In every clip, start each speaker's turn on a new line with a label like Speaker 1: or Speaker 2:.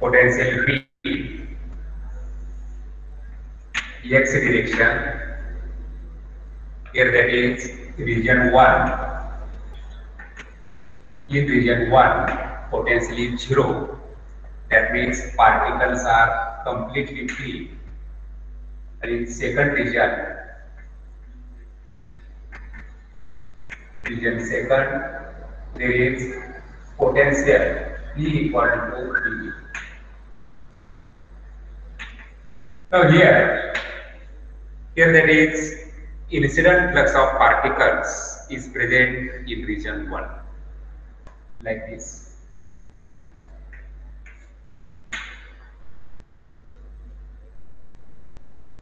Speaker 1: potential V x direction. Here that is region 1. In region 1, potential is 0. That means particles are completely free. And in second region, second, there is potential V equal to V. Now here that is incident flux of particles is present in region 1 like this.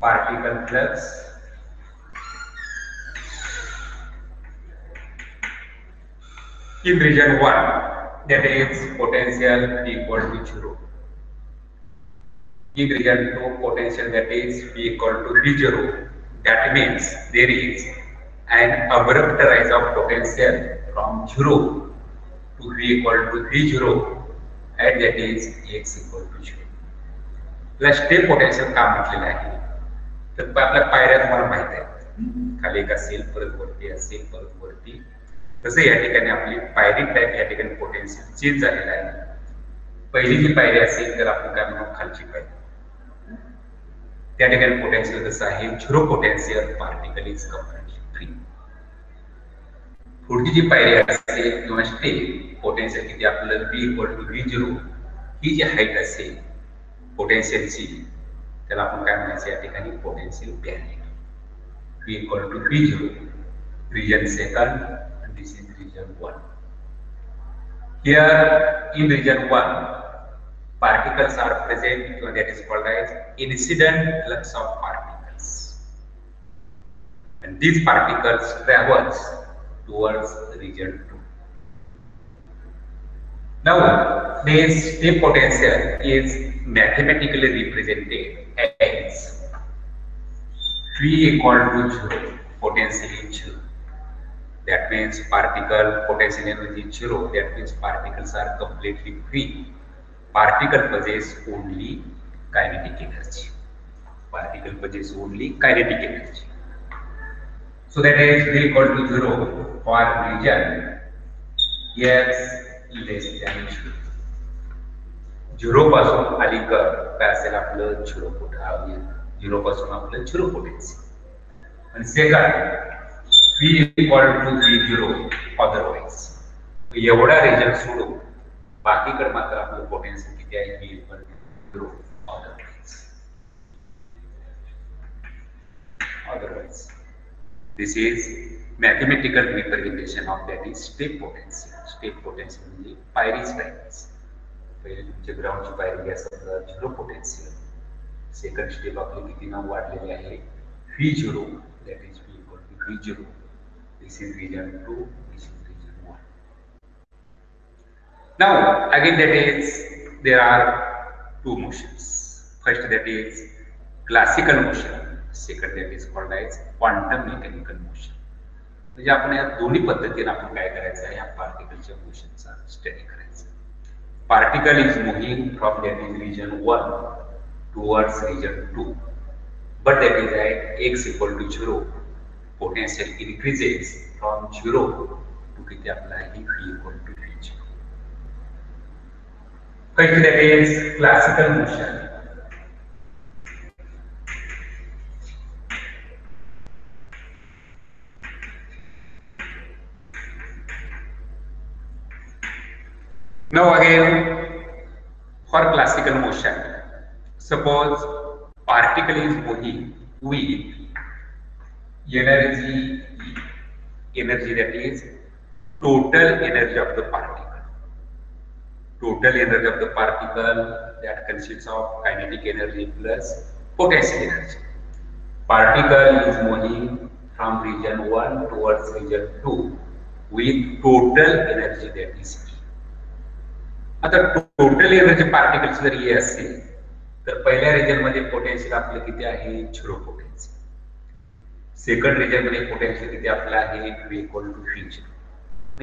Speaker 1: Particle flux in region 1, that is potential equal to 0. In region 2, potential that is V equal to V0. That means there is an abrupt rise of potential from 0 to V equal to V0 and that is X equal to 0. त्याला step potential का म्हटलेलं आहे तर आपल्या पायऱ्या तुम्हाला माहित आहेत, खाली एक असेल परत वरती असेल परत वरती, तसं या ठिकाणी आपली पायरी टाइप या ठिकाणी पोटेन्शियल चेंज झालेला आहे. पहिली जी पायरी असेल तर आपण काय म्हणू खालची पायरी, त्या ठिकाणी पोटेन्शियल कसं आहे 0 potential particle is completely free. पुढची जी पायरी असेल किंवा स्टेप पोटेन्शियल किती आपलं V इक्वल टू V0 ही जी हाईट असेल पोटेन्शियलची त्याला आपण काय म्हणायचं या ठिकाणी potential barrier. V equal to V0 region second and this is region 1. Here in region 1 particles are present, that is called as incident flux of particles, and these particles travels towards region 2. Now this step potential is mathematically represented as V equal to 0, potential is 0. That means particle potential energy is 0. That means particles are completely free. Particle possess only kinetic energy. Particle possess only kinetic energy. So that is V equal to 0 for region X less than 0. 0 पासून अलीकडे काय असेल आपलं 0 पासून आपलं 0 potential. आणि second V equal to V0 otherwise. एवढा region सोडून बाकीकडे मात्र आपलं पोटेन्शियल किती आहे V equal to 0 otherwise. Otherwise, this is mathematical representation of that is step potential. Step potential म्हणजे पायरी स्टाईल्स. पहिले तुमच्या ग्राउंडची पायरी असं 0 पोटेन्शियल. सेकंड स्टेप आपली किती नाव वाढलेली आहे V0, that is V equal to V0. This is region 2, this is region 1. Now again that is there are two motions. First that is classical motion, second that is called as quantum mechanical motion. म्हणजे आपण या दोन्ही पद्धतीने आपण काय करायचं आहे या पार्टिकलच्या मोशनचा स्टडी करायचा. Particle is moving from that is region 1 towards region 2, but that is at x equal to 0. Potential increases from 0 to किती आपला आहे V equal to V0. First that is classical motion. Now again for classical motion, suppose particle is moving with energy that is total energy of the particle. Total energy of the particle that consists of kinetic energy plus potential energy. Particle is moving from region 1 towards region 2 with total energy that is E. आता total energy particles जर E असेल तर पहिल्या region मध्ये potential आपलं किती आहे 0 potential. Second region मध्ये पोटेन्शियल किती आपलं आहे V equal to V0.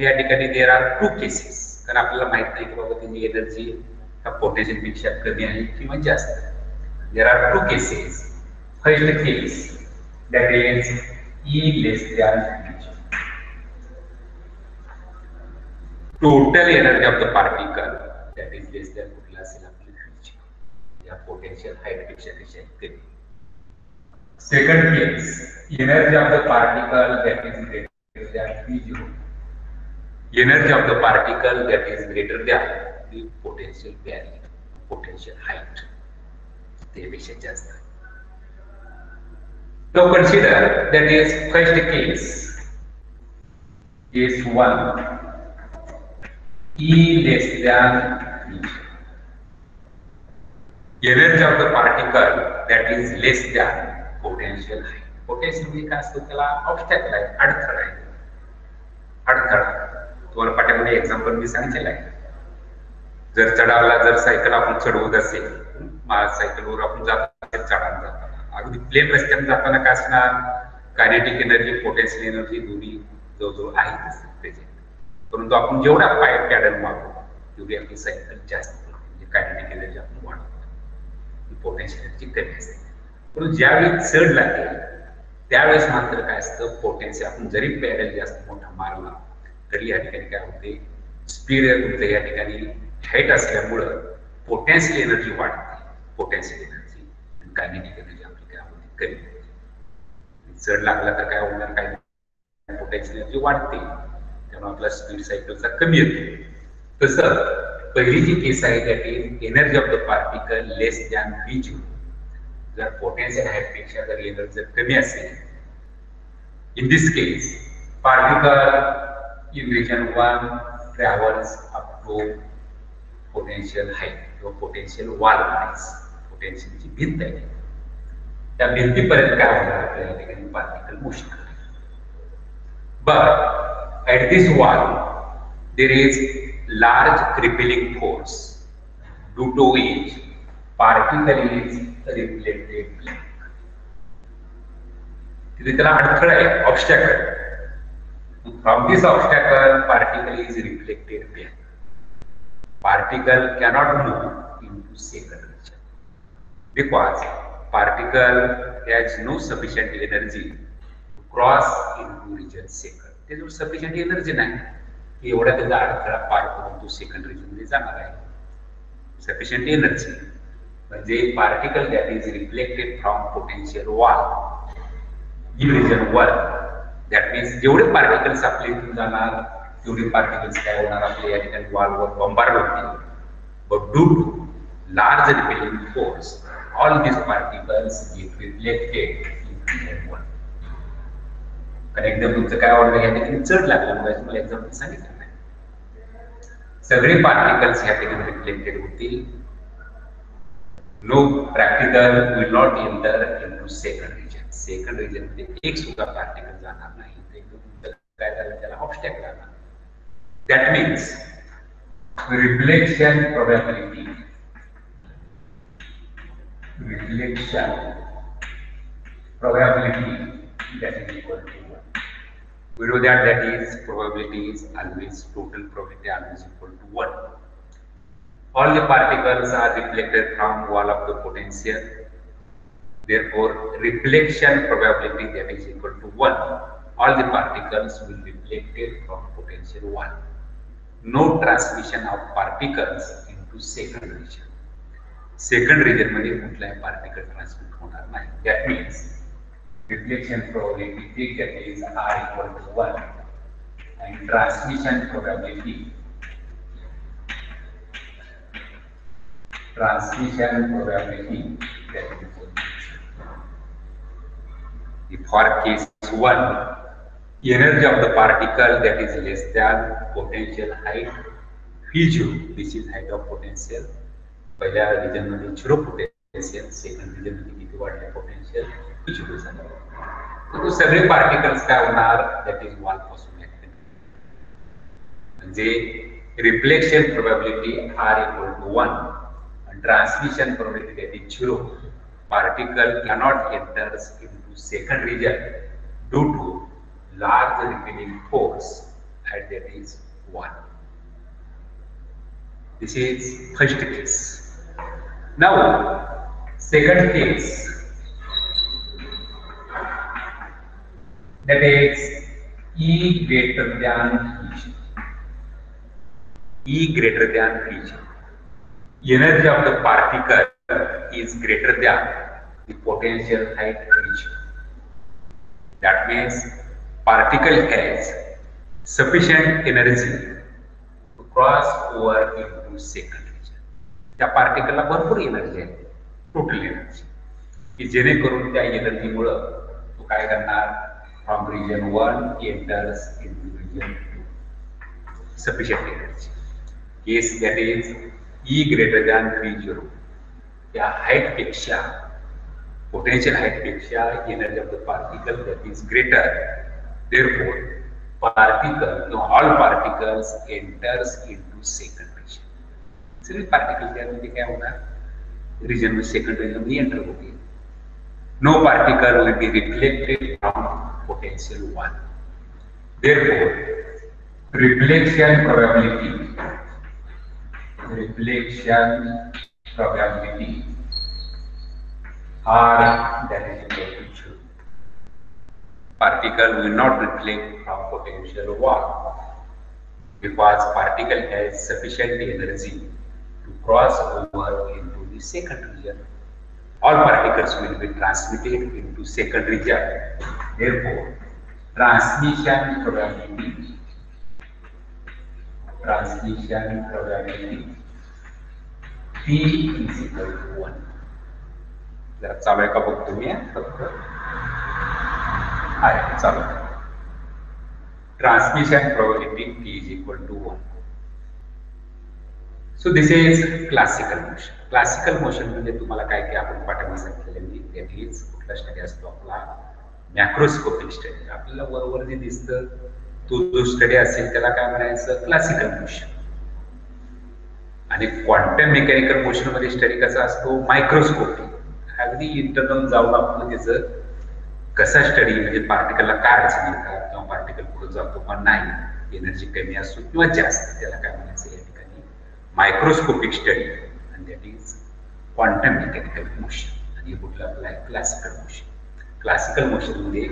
Speaker 1: या ठिकाणी देर आर टू केसेस, कारण आपल्याला माहित नाही की बाबा त्याची एनर्जी ह्या पोटेन्शियल पेक्षा कमी आहे किंवा जास्त. There are two cases. First case that is E less than H. Total energy of the particle that is less than कुठला असेल आपली H या पोटेन्शियल हाईट पेक्षा कमी. Second case, energy of the particle that is greater than V0. Energy of the particle that is greater than the potential barrier, potential height. त्यापेक्षा जास्त. Now consider that is first case, case 1, E less than V. Energy of the particle that is less than potential height. Potential म्हणजे काय असतं त्याला obstacle आहे, अडथळा आहे. अडथळा तुम्हाला पाठ्यामध्ये एक्झाम्पल मी सांगितलेलं आहे. जर चढावला जर सायकल आपण चढवत असेल, सायकलवर आपण जात असेल चढायला जाताना अगदी प्लेन रस्त्याने जाताना काय असणार, कायनेटिक एनर्जी पोटेन्शियल एनर्जी दोन्ही जवळजवळ आहेतच प्रेझेंट. परंतु आपण जेवढा पाय पॅडल मारतो तेवढी आपली सायकल जास्त म्हणजे कायनेटिक एनर्जी आपण वाढवतो, पोटेन्शियल एनर्जी कमी असते. परंतु ज्यावेळी चढ लागेल त्यावेळेस मात्र काय असतं, पोटेन्शियल आपण जरी पॅडल जास्त मोठा मारला तरी या ठिकाणी काय होते, स्पीड तुमचं या ठिकाणी हाईट असल्यामुळं पोटेन्शियल एनर्जी वाढते. पोटेन्शियल एनर्जी आणि कायनेटिक एनर्जी आपली काय होते, कमी होते. चढ लागला तर काय होणार, काय पोटेन्शियल एनर्जी वाढते, त्यामुळे आपला स्पीड सायकलचा कमी येतो. तसं पहिली जी केस आहे that is energy of the particle less than V0. जर पोटेन्शियल हाईट पेक्षा जर एनर्जी जर कमी असेल, in this case particle in region 1 travels up to potential height किंवा पोटेन्शियल वॉल म्हणायचं. पोटेन्शियलची भिंत आहे, त्या भिंतीपर्यंत काय होणार आपल्या ठिकाणी पार्टिकल मोशन करेल. But at this wall there is large repelling force due to which particle is reflected blank. तिथे त्याला अडथळा आहे, obstacle. From this obstacle particle is reflected blank. Particle cannot move into second region because particle has no sufficient energy to cross into region second. त्याच्यावर sufficient energy नाही की एवढा त्याचा अडथळा पार करून तो सेकंड रिजन मध्ये जाणार आहे. सफिशियंट एनर्जी म्हणजे particle that is reflected from potential wall in region 1. That means जेवढे पार्टिकल्स आपले इथून जाणार तेवढे पार्टिकल्स काय होणार, आपल्या या ठिकाणी वॉलवर बॉम्बार्ड होतील. But due to large repelling force all this particles get reflected in region 1. एकदम तुमचं काय आवडलं या ठिकाणी चढ लागलं म्हणजे तुम्हाला एक्झाम्पल सांगितलं नाही. सगळे पार्टिकल्स या ठिकाणी रिफ्लेक्टेड होतील. No practical will not enter into second region. Second region मध्ये एक सुद्धा पार्टिकल जाणार नाही. एकदम काय झालं त्याला ऑब्स्टॅकल आला. That means reflection probability that is equal to 1. We know that is probability is always total probability always equal to 1. All the particles are reflected from wall of the potential. Therefore, reflection probability that is equal to 1. All the particles will be reflected from potential wall. No transmission of particles into second region. Second region मध्ये कुठलाही particle transmit होणार नाही. That means reflection probability that is R equal to 1 and transmission probability that is equal to 0. For case 1, energy of the particle that is less than potential height V0. This is height of potential. पहिल्या region मध्ये 0 potential, second region मध्ये किती वाढले potential V0 झाले. तो सगळे particles काय होणार, दॅट इज वॉल पासून म्हणजे reflection probability R equal to 1 and transmission probability that is 0. Particle cannot enter into second region due to large repelling force at that is 1. This is first case. Now, second case, that is E greater than Vg. E greater than Vg. Energy of the particle is greater than the potential height Vg. That means particle has sufficient energy to cross over into second region. त्या पार्टिकलला भरपूर energy आहे, total energy, की जेणेकरून त्या एनर्जीमुळं तो काय करणार, from region 1 enters into region 2. Sufficient energy. Case that is E greater than V0. त्या हाईट पेक्षा, potential height पेक्षा energy of the particle that is greater. Therefore, particle, all particles enters into second region. सगळे particle त्यामध्ये काय होणार, region में second region में enter होगी. No particle will be reflected from potential 1. Therefore, reflection probability R that is equal to 2. Particle will not reflect from potential 1 because particle has sufficient energy to cross over into the second region. All particles will be transmitted into second region. Therefore, transmission probability T is equal to 1. जरा चालू आहे का बघतो मी फक्त. आहे चालू. Transmission probability T is equal to 1. So this is classical motion. Classical motion म्हणजे तुम्हाला काय काय आपण पाठामध्ये सांगितलेले मी, दॅट इज कुठला स्टडी असतो आपला, मॅक्रोस्कोपिक स्टडी. आपल्याला वरवर जे दिसतं तो जो स्टडी असेल त्याला काय म्हणायचं, क्लासिकल मोशन. आणि क्वांटम मेकॅनिकल मोशन मध्ये स्टडी कसा असतो, मायक्रोस्कोपिक. अगदी इंटरनल जाऊन आपण त्याचं कसा स्टडी, म्हणजे पार्टिकलला काय अडचण येतात किंवा पार्टिकल पुढे जातो पण नाही, एनर्जी कमी असतो किंवा जास्त, त्याला काय म्हणायचं या ठिकाणी मायक्रोस्कोपिक स्टडी. आणि that is quantum mechanical motion. आणि कुठलं आपलं क्लासिकल मोशन. क्लासिकल मोशन मध्ये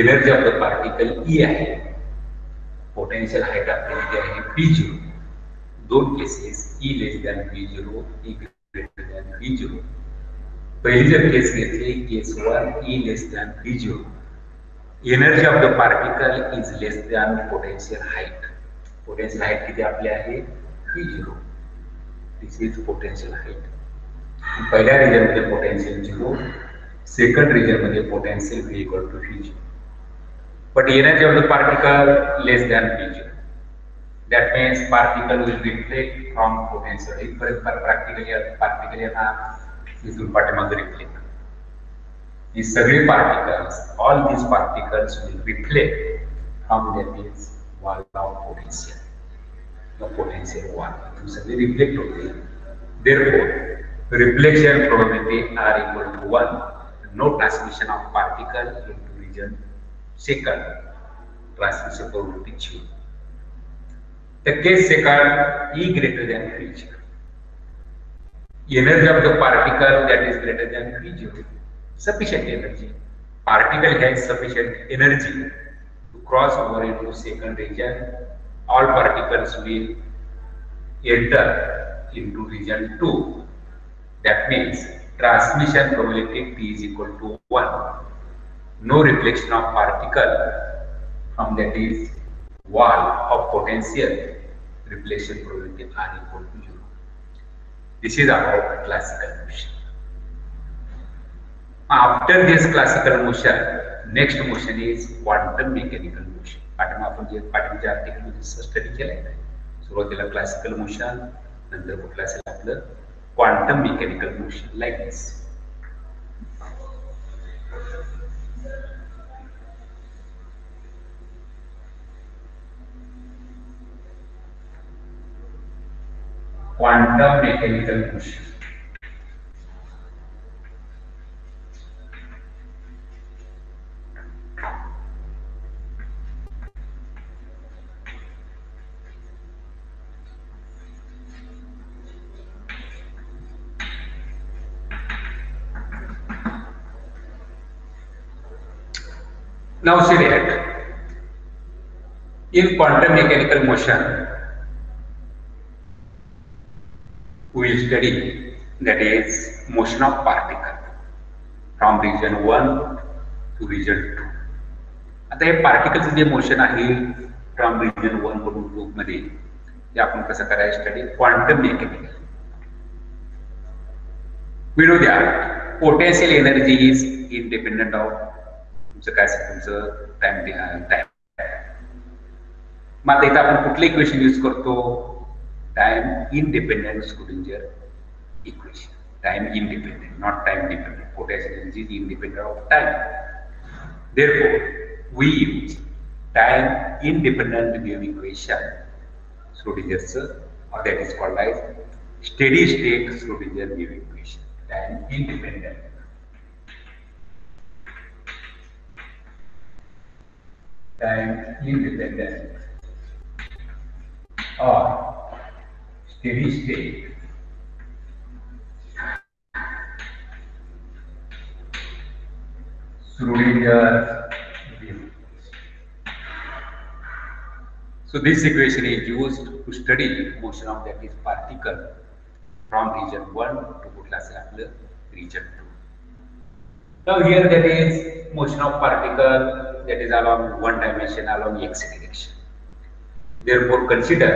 Speaker 1: energy of the particle E आहे, पोटेन्शियल हाईट आपल्याला आहे P0. दोन cases, E less than V0, E greater than V0. पहिली जर केस घेतली, case 1 E less than V0, energy of the particle is less than potential height. Potential height किती आपली आहे, V0. This is potential height. पहिल्या region मध्ये potential 0, second region मध्ये potential V equal to V0. But energy of the particle less than V0. That means particle will reflect from potential. Practically ना इथून पाठीमागे reflect. These सगळे particles, all these particles will reflect from that is wall of potential. The potential wall. तो सगळे reflect होते. Therefore, reflection probability are equal to 1. No transmission of particle into region second. Transmission probability 0. The case second, E greater than V0. Energy of the particle that is greater than V0. Sufficient energy. Particle has sufficient energy to cross over into second region. All particles will enter into region 2. That means transmission probability T is equal to 1. No reflection of particle from that is wall of potential. Reflection probability are equal to 0. This is about classical motion. After this classical motion, next motion is quantum mechanical motion. पाठीमा आपण जे पाठीमागच्या article मध्ये study केलाय ना, सुरुवातीला classical motion, नंतर कुठलं असेल आपलं quantum mechanical motion, like this. Quantum mechanical motion. Now see that in quantum mechanical motion, we will study that is motion of particle from region 1 to region 2. आता हे पार्टिकलचं जे मोशन आहे फ्रॉम रिजन 1 कडून 2 मध्ये ते आपण कसं करायचं study quantum mechanical. We know that potential energy is independent of तुमचं काय तुमचं टाइम. मग इथं आपण कुठलं इक्वेशन यूज करतो time independent Schrödinger equation. Time independent not time dependent. Potential energy is independent of time. Therefore, we use time independent wave equation Schrodinger's, or that is called as steady state Schrodinger wave equation. Time independent. Time independent or steady state Schrodinger wave. So this equation is used to study motion of that is particle from region 1 to region 2. Now here that is motion of particle that is along one dimension along x direction. Therefore consider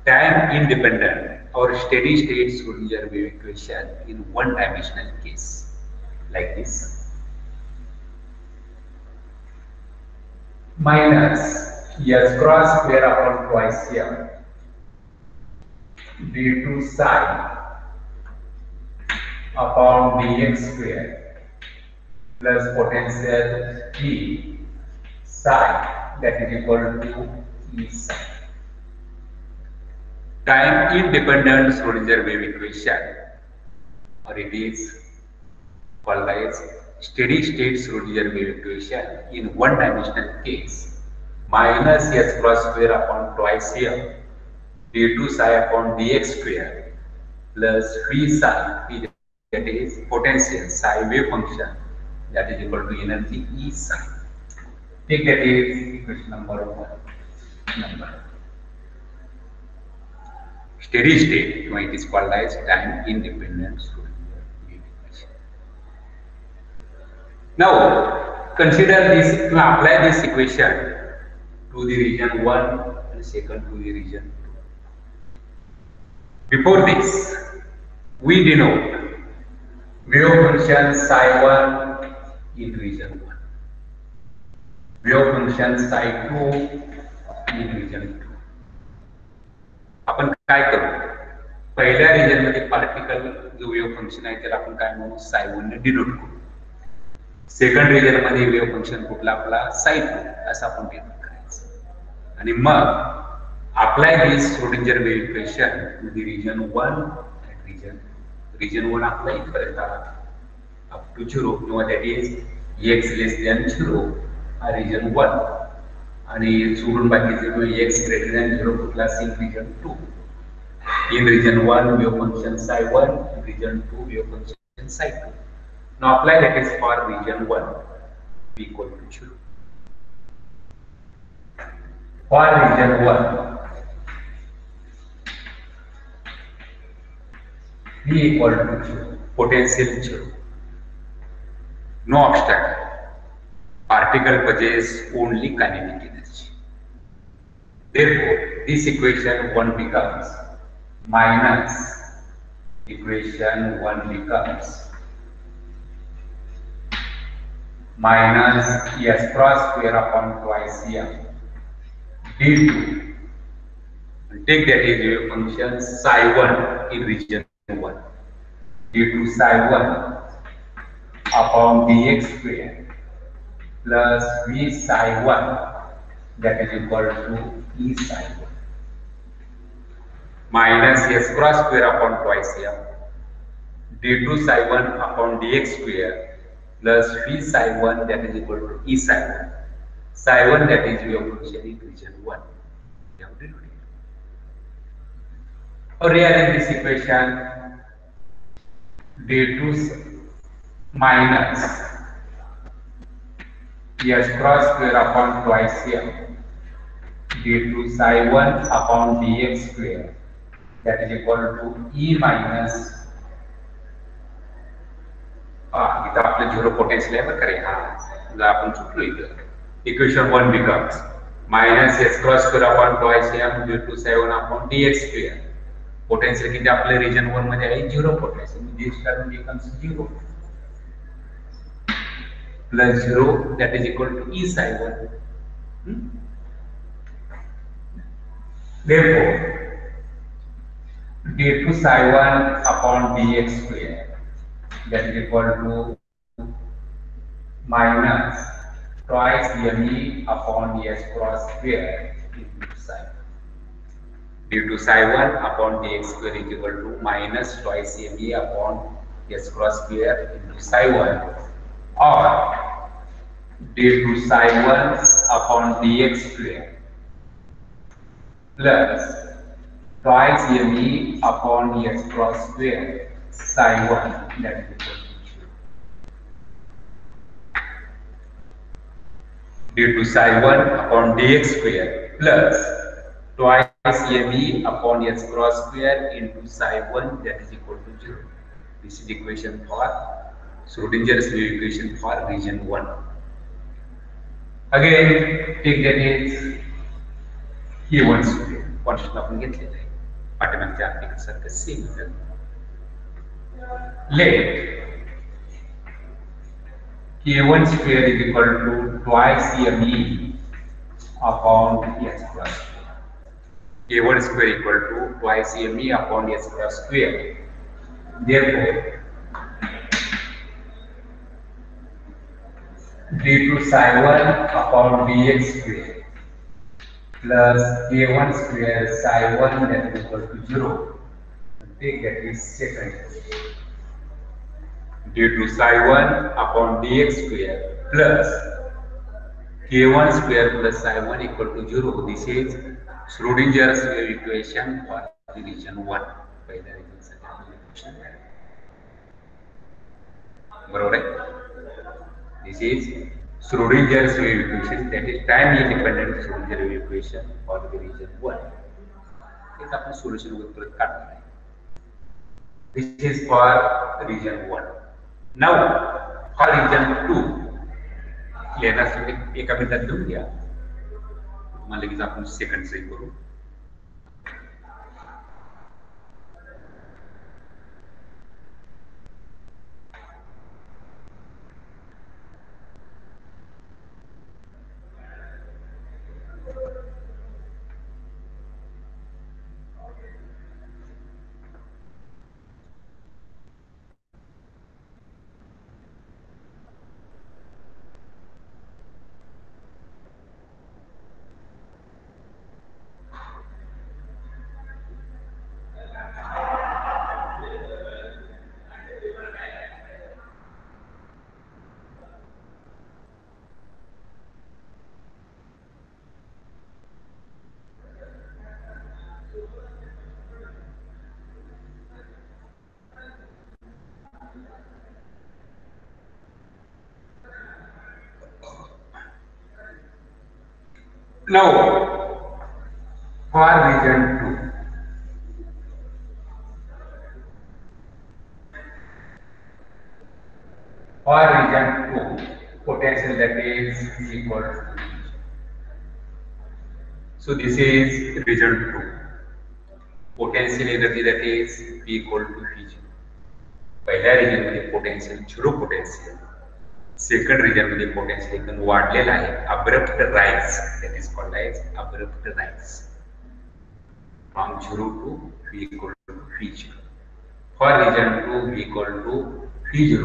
Speaker 1: time independent or steady state Schrodinger wave equation in one dimensional case like this. Minus s cross square upon twice m d2 psi upon dx square plus potential E psi that is equal to E psi. Time independent Schrodinger wave equation, or it is called as steady state Schrodinger wave equation in one dimensional case. Minus s cross square upon twice m d2 psi upon dx square plus phi psi, that is potential psi wave function that is equal to energy E psi. Take that is equation number 1. Steady state, it is called as time independent Schrodinger wave equation. Now consider this, to apply this equation to the region 1 and second to the region 2. Before this, we denote wave function psi 1 in region 1, wave function psi 2 in region 2. आपण काय करू, पहिल्या region मध्ये particle जो wave function आहे त्याला आपण काय म्हणू psi 1 ने डिनोट करू. सेकंड रिजन मध्ये वेव्ह फंक्शन कुठला आपला psi 2 असं आपण डिनोट करायचं. आणि मग apply this Schrodinger wave equation to the region 1 and region 1 आपला इथपर्यंत up to 0 किंवा that is x less than 0 हा region 1 आणि सोडून बाकीचे x greater than 0 कुठला असेल region 2. In region 1 wave function psi 1, in region 2 wave function psi 2. Now apply that is for region 1 b equal to 0. For region 1 b equal to 0, potential 0, no obstacle, particle possess only kinetic energy. Therefore this equation 1 becomes minus equation 1 becomes minus s cross square upon twice m d2, and take that is wave function psi 1 in region 1 d2 psi 1 upon dx square plus v psi 1 that is equal to E psi 1 minus s cross square upon twice m d2 psi 1 upon dx square plus phi psi 1 that is equal to E psi 1. Psi 1 that is wave function in region 1. You have denoted. Or rearrange this equation, d2 minus s cross square upon twice m d2 psi 1 upon dx square that is equal to e minus इथं आपलं zero potential आहे बरं का जर आपण चुकलो इथं equation 1 becomes minus s cross square upon twice m d2 psi 1 upon dx square potential किती आपल्या रिजन 1 मध्ये आहे zero potential this term becomes 0 plus 0 that is equal to e psi 1 therefore d2 psi 1 upon dx square that is equal to minus twice me upon s cross square into psi d2 psi 1 upon dx square is equal to minus twice me upon s cross square into psi 1 or d2 psi 1 upon dx square plus twice me upon s cross square psi 1 that is equal to d2 psi 1 upon dx square plus twice me upon s cross square into psi 1 that is equal to 0. This is the equation for Schrodinger's wave equation for region 1. Again, take that is k1 square. Quantity आपण घेतलेलं आहे. पाठीमागच्या article सारखं same आहे. Let k1 square is equal to twice me upon s cross square. k1 square equal to twice me upon s cross square. Therefore, d2 psi 1 upon dx square plus k1 square psi 1 that is equal to 0. Take that is second. d2 psi 1 upon dx square plus k1 square plus psi 1 equal to 0. This is Schrodinger's wave equation for the region 1. पहिल्या region साठी equation बरोबर आहे. This is Schrodinger's wave equation, that is time independent Schrodinger wave equation for the region 1. एक आपण solution परत काढणार आहे. This is for region 1. Now for region 2 लिहिण्यासाठी एका मिनिटात लिहून घ्या. मला लगेच आपण सेकंड सही करू. Now, for region 2, potential that is equal to. So this is region 2. Potential energy that is P equal to Vg. पहिल्या region मध्ये potential zero potential. Second region मध्ये potential एकदम वाढलेला आहे. Abrupt rise, that is called as abrupt rise from 0 to V equal to Vg. For region 2, V equal to V0.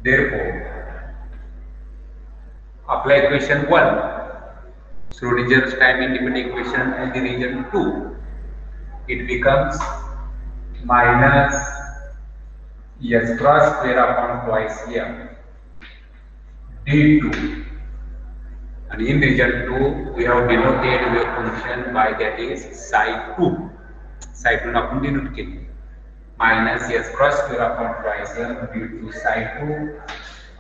Speaker 1: Therefore, apply equation 1. Schrodinger's time independent equation in the region 2. It becomes minus s cross square upon twice m d2, and in region 2 we have denoted wave function by that is psi 2. Psi 2 आपण denote केली minus s cross square upon twice m due to psi 2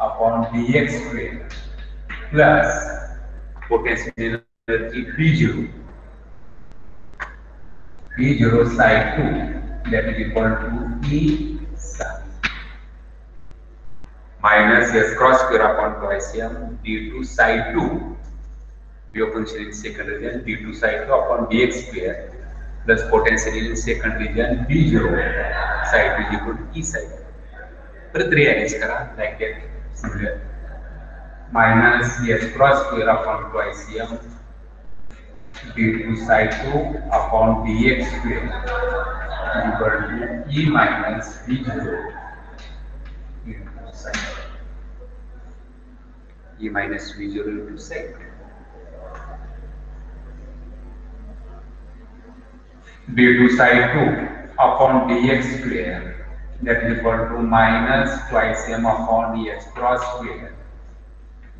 Speaker 1: upon dx square plus potential energy V0 psi 2 that is equal to E psi minus S cross square upon twice M d2 psi 2 wave function in second region d2 psi 2 upon dx square plus potential in second region V0 psi 2 is equal to E psi 2. परत rearrange करा like that similar minus S cross square upon twice M d2 psi 2 upon dx square equal to E minus V0 into psi E minus V0 into psi d2 psi 2 upon dx square that is equal to minus twice M upon dx cross square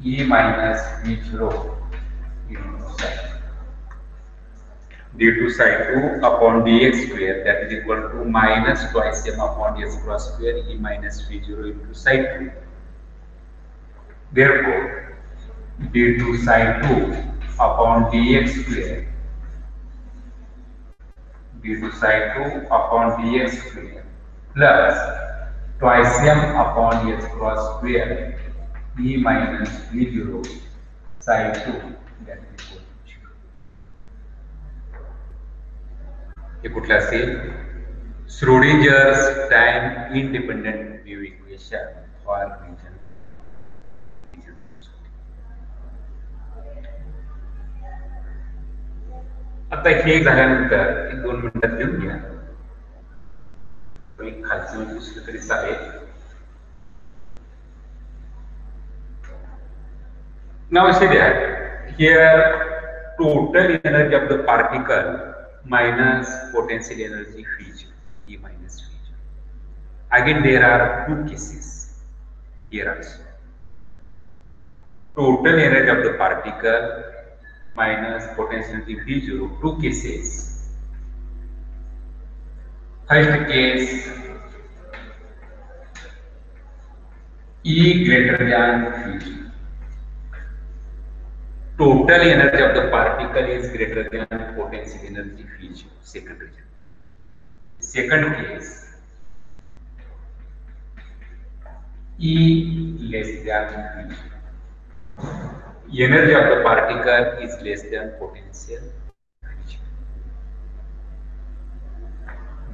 Speaker 1: E minus V0 into psi d2 psi 2 upon dx square that is equal to minus twice M upon dx cross square E minus V0 into psi 2. Therefore, d2 psi 2 upon dx square d2 psi 2 upon dx square plus twice M upon dx cross square E minus V0 psi 2 that is equal to 0. हे कुठलं असेल Schrodinger's time independent wave equation for region. आता हे झाल्यानंतर एक 2 मिनिटात लिहून घ्या. खालचं पुस्तक तरी चालेल. Now see that here total energy of the particle minus potential energy Vg E minus Vg. Again there are two cases here also. Total energy of the particle minus potential energy V0, two cases. First case E greater than Vg. Total energy of the particle is greater than potential energy Vg, second region. Second case E less than Vg. Energy of the particle is less than potential Vg.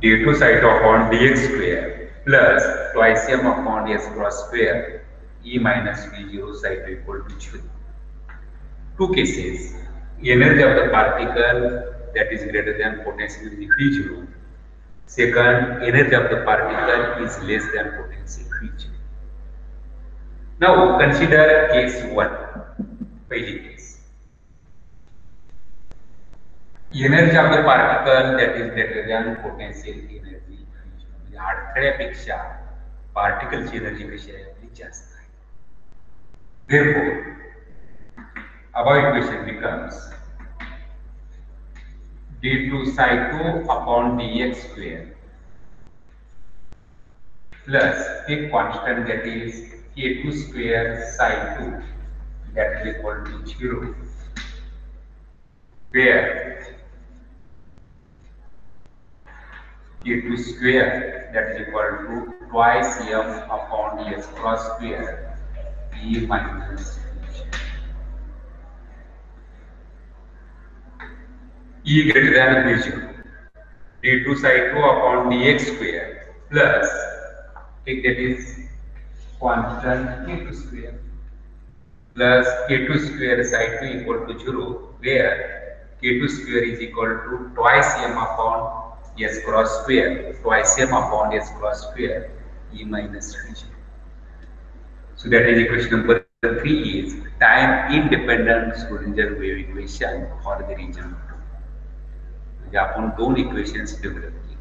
Speaker 1: d2 psi 2 upon dx square plus twice M upon dx cross square E minus V0 psi 2 equal to 0. Two cases, energy of the particle that is greater than potential energy V0. Second, energy of the particle is less than potential Vg. Now consider case 1. पहिली case. Energy of the particle that is greater than potential energy Vg. म्हणजे अडथळ्यापेक्षा पार्टिकलची energy कशी आहे ती जास्त आहे. Therefore, our equation becomes d2 psi 2 upon dx square plus a constant that is k2 square psi 2 that is equal to 0, where k2 square that is equal to twice M upon dx cross square E minus E greater than V0, d2 psi 2 upon dx square plus take that is constant k2 square plus k2 square psi 2 equal to 0, where k2 square is equal to twice M upon s cross square, twice M upon s cross square E minus Vg. So that is equation number 3 is time independent Schrodinger wave equation for the region 2. आपण दोन equations develop केली.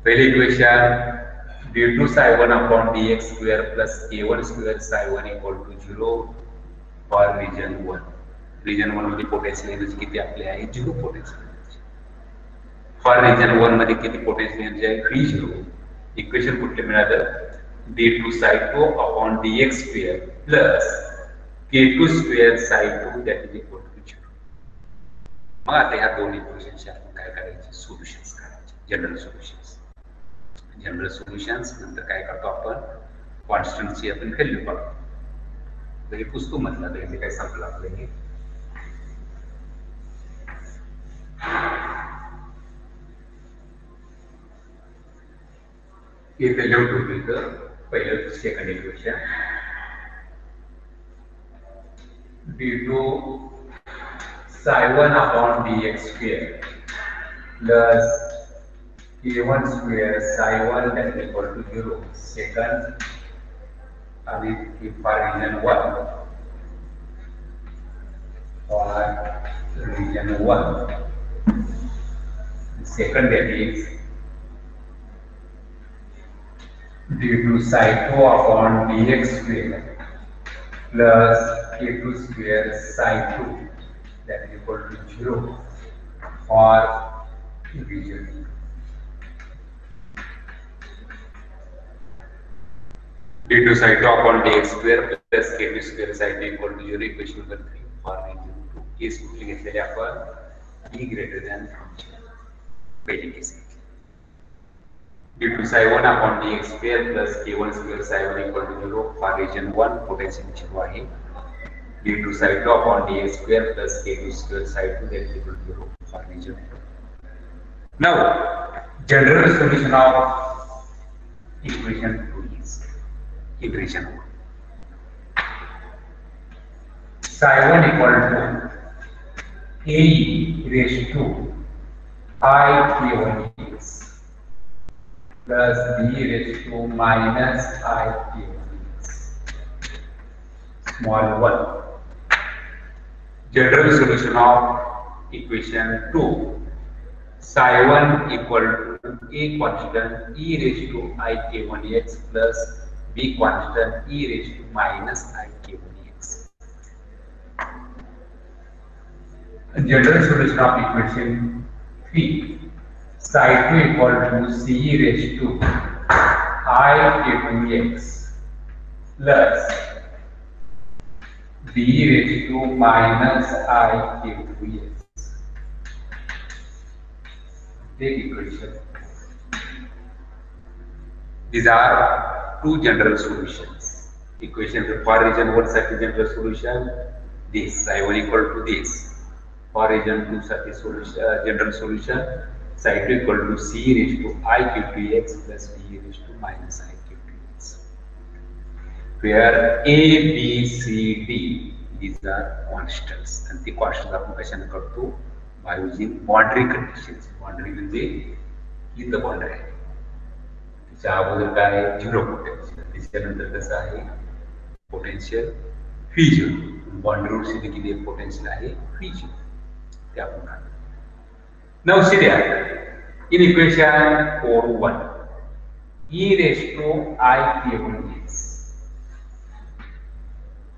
Speaker 1: पहिले equation d2 psi 1 upon dx square plus k1 square psi 1 equal to 0 for region 1. region 1 मध्ये potential energy किती आपली आहे 0 potential energy. For region 1 मध्ये किती पोटेन्शियल एनर्जी आहे V0. इक्वेशन कुठले मिळालं d2 psi 2 upon dx square plus k2 square psi2 that is equal to 0. मग आता ह्या दोन इक्वेशनचे आपण काय करायचे, सोल्युशन्स करायचे, जनरल सोल्युशन्स. जनरल सोल्युशन्स नंतर काय करतो आपण, कॉन्स्टंटची आपण व्हॅल्यू काढतो. तर हे पुस्तक म्हटलं तर इथे काय संपलं आपलं हे. इथे लिहून ठेवतो इथं पहिलं second equation d2 psi1 upon dx square plus k1 square psi1 that is equal to 0. Second, for region 1 or region 1. Second, that is d2 psi2 upon dx square plus k2 square psi2 that is equal to 0 for region 2. d2 psi2 upon dx square plus k2 square psi2 equal to 0. Equation number 3 for region 2. केस कुठली घेतलेली आपण, e greater than function. पहिली केस d2 psi1 upon dx square plus k1 square psi1 equal to 0 for region 1. Potential 0 आहे. d2 psi2 upon dx square plus k2 square psi2 that is equal to 0 for region 2. Now, general solution of equation 2 is in region 1. psi1 equal to a raised to I k1x plus b raised to minus I k1x small 1. General solution of equation 2. psi1 equal to a constant e raised to I k1x plus b constant e raised to minus I k1x. General solution of equation 3. psi2 equal to c raised to I k2x plus b raised to minus I k2x. Take equation. These are two general solutions. Equation for region 1 साठी general solution this psi1 equal to this. For region 2 साठी solution general solution psi2 equal to c raised to I k2x plus b raised to minus I k2x. Where a, b, c, d these are constants and the constants आपण कशाने करतो, by using boundary conditions. Boundary म्हणजे इथं boundary आहे, त्याच्या अगोदर काय आहे, झिरो पोटेन्शियल, त्याच्यानंतर कसं आहे पोटेन्शियल V0, बाउंड्रीवर सिद्ध किती पोटेन्शियल आहे V0 ते आपण काढतो. Now see that in equation 4.1 e raised to I k1x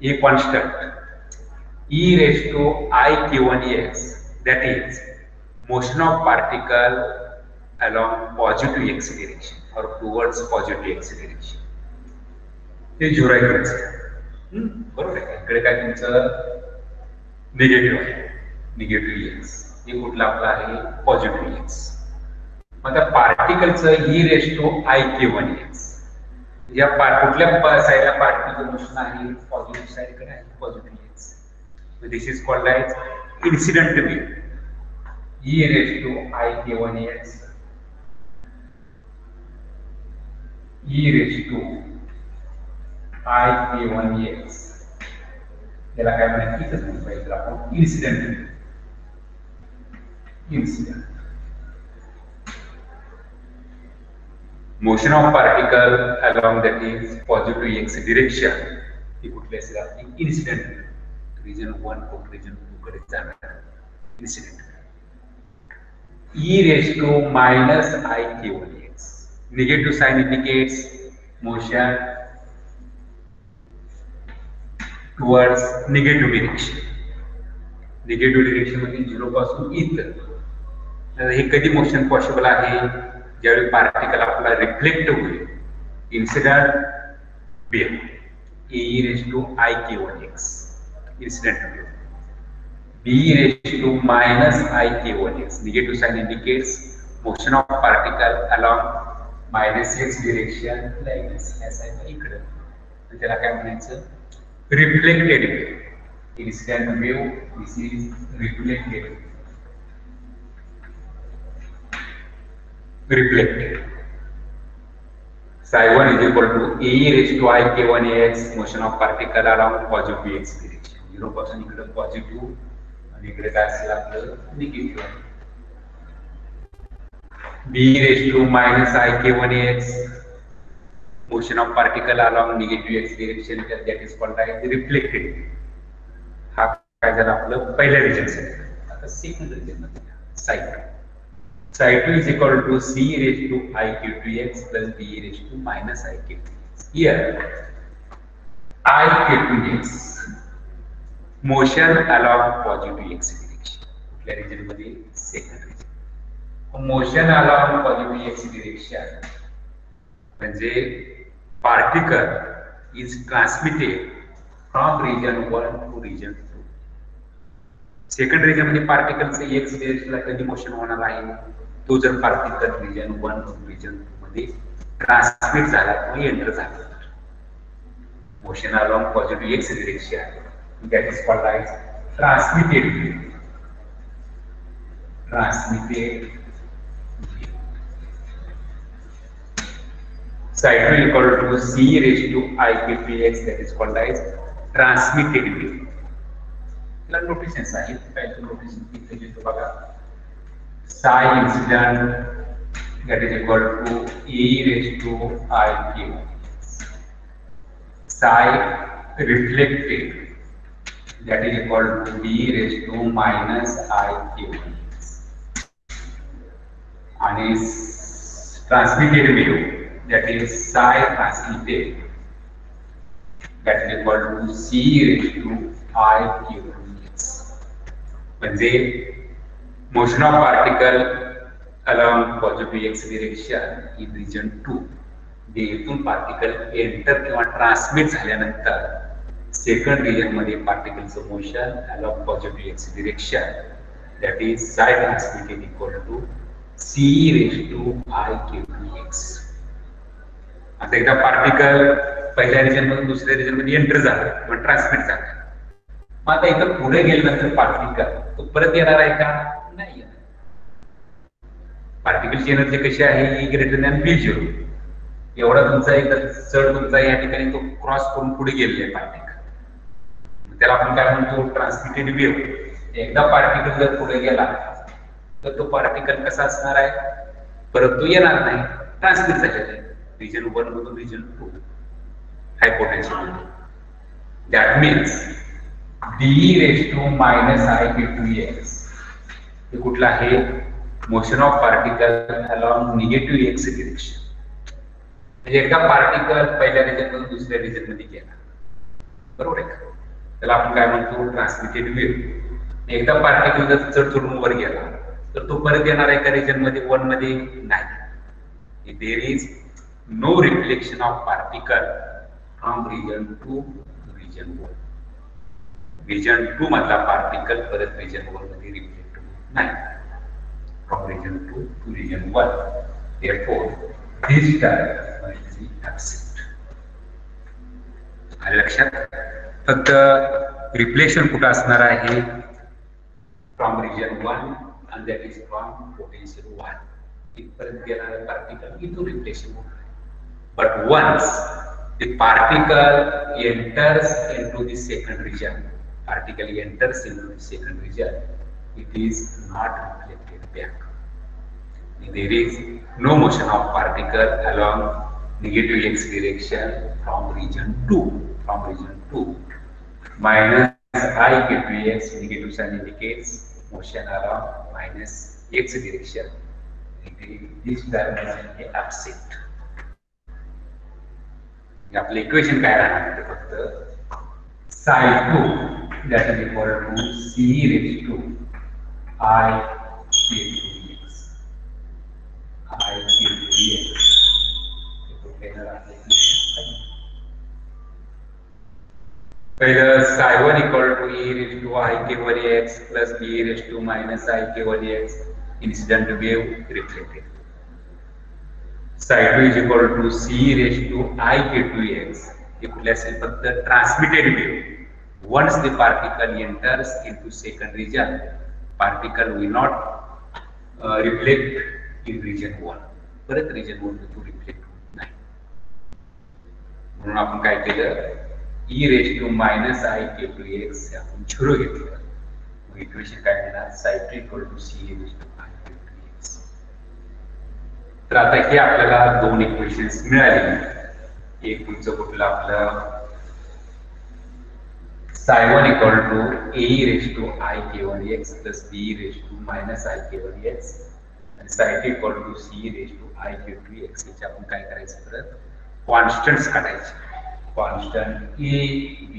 Speaker 1: a constant e raised to I k1x, that is motion of particle along positive x direction or towards positive x direction. हे zero आहे बरोबर आहे. इकडे काय तुमचं negative आहे, negative x, हे कुठला आपला आहे पॉझिटिव्ह एक्स. मग त्या पार्टिकलचं e raise to I k1x या कुठल्या साईडला पार्टिकल मोशन आहे, पॉझिटिव्ह साईडकडे आहे, positive x. This is called as incident wave. E raise to I k1x e raised to I k1x याला काय म्हणायचं, इथंच म्हणून पाहिजे आपण incident. Motion of particle along that is positive x direction ही कुठली असेल आपली इन्सिडेंट. रिजन 1 कडून रिजन 2 कडे जाणार incident. e raised to minus I k1x. Negative sign indicates motion towards negative direction. Negative direction मध्ये 0 पासून इथं. हे कधी मोशन पॉसिबल आहे, ज्यावेळी पार्टिकल आपला रिफ्लेक्ट होईल incident wave e raised to I k1x incident wave. B raised to minus ik1x. Negative sign indicates motion of particle along minus x direction like this. ऐसा आहे इकडे. त्याला काय म्हणायचं? Reflected wave. Incident wave. This is reflected. Reflected. Psi1 is equal to A raised to ik1x motion of particle along positive x direction. 0 पासून इकडे positive आणि इकडे काय असेल आपलं negative. B raised to minus ik1x motion of particle along negative x direction that is called as reflected. हा काय झाला आपलं पहिल्या रिजन साठी. आता सेकंड रिजन मध्ये Psi2. Psi2 is equal to C raised to ik2x plus B raised to minus ik2x. Here, ik2x motion along positive x direction. कुठल्या region मध्ये? Second region. Motion along positive x direction म्हणजे particle is transmitted from region 1 to region 2. Second region मध्ये पार्टिकलचे x डायरेक्शनला कधी motion होणार आहे? तो जर particle region 1 to region 2 मध्ये ट्रान्समिट झाला किंवा एंटर झाला. Motion along positive X direction that is called as transmitted wave. Transmitted Psi2 equal to C raised to ik2x that is called as transmitted wave. त्याला notations आहेत. काय notation इथे लिहितो बघा. Psi incident that is equal to A raised to ik. Psi reflected that is equal to B raised to minus ik. आणि transmitted wave that is psi transmitted that is equal to C raised to ik2x. म्हणजे motion of particle along positive x direction in region 2. येथून particle enter किंवा transmit झाल्यानंतर second region मध्ये पार्टिकलचं motion along positive x direction that is psi transmitted equal to C raised to ik2x. आता एकदा particle पहिल्या region मधून दुसऱ्या region मध्ये एंटर झाला किंवा ट्रान्समिट झाला. मग आता इथं पुढे गेल्यानंतर पार्टिकल तो परत येणार आहे का? नाही येणार. पार्टिकलची एनर्जी कशी आहे? E greater than V0. एवढा तुमचा एकदा चढ तुमचा या ठिकाणी तो क्रॉस करून पुढे गेलेला आहे पार्टिकल. त्याला आपण काय म्हणतो? Transmitted wave. एकदा पार्टिकल जर पुढे गेला तर तो पार्टिकल कसा असणार आहे? परत तो येणार नाही, ट्रान्समिट झालेला आहे. region 1 मधून region 2 high potential. That means B raised to minus ik2x हे कुठला आहे? Motion of particle along negative x direction. म्हणजे एकदा पार्टिकल पहिल्या रिजन मधून दुसऱ्या रिजन मध्ये गेला, बरोबर आहे का? त्याला आपण काय म्हणतो? Transmitted wave. एकदा पार्टिकल जर चढ वर गेला तर तो परत येणार आहे का रिजन मध्ये? 1 मध्ये नाही. There is no reflection of particle from region 2 to region 1. Region 2 मधला particle परत region 1 मध्ये reflect होत नाही. From region 2 to region 1. Therefore, this term must be absent. आलं लक्षात? फक्त रिफ्लेक्शन कुठं असणार आहे? From region 1 and that is from potential 1. इथपर्यंत गेणारे particle इथून रिफ्लेक्शन होणार. But once the particle enters into the second region, it is not reflected back. There is no motion of particle along negative x direction from region 2. Minus ik2x, negative sign indicates motion along minus x direction. This term is absent. आपलं equation काय राहणार? फक्त Psi2 that is equal to C raised to ik2x. पहिलं psi1 equal to e raised to I k1x plus b raised to minus I k1x incident wave reflected. psi2 is equal to c raised to I k2x. हे कुठले असेल फक्त transmitted wave. Once the particle enters into second region, particle will not reflect in region 1. परत region 1 तो reflect होत नाही. म्हणून आपण काय केलं, e raised to minus I k2x आपण 0 घेतलं. मग इक्वेशन काय मिळणार, psi2 equal to c raised to I k2x. तर आता हे आपल्याला दोन इक्वेशन्स मिळाली. एक तुमचं कुठलं आपलं psi1 equal to a raised to I k1x plus b raised to minus I k1x आणि psi2 equal to c raised to I k2x. याचे आपण काय करायचं, परत कॉन्स्टंट्स काढायचे. Constant a b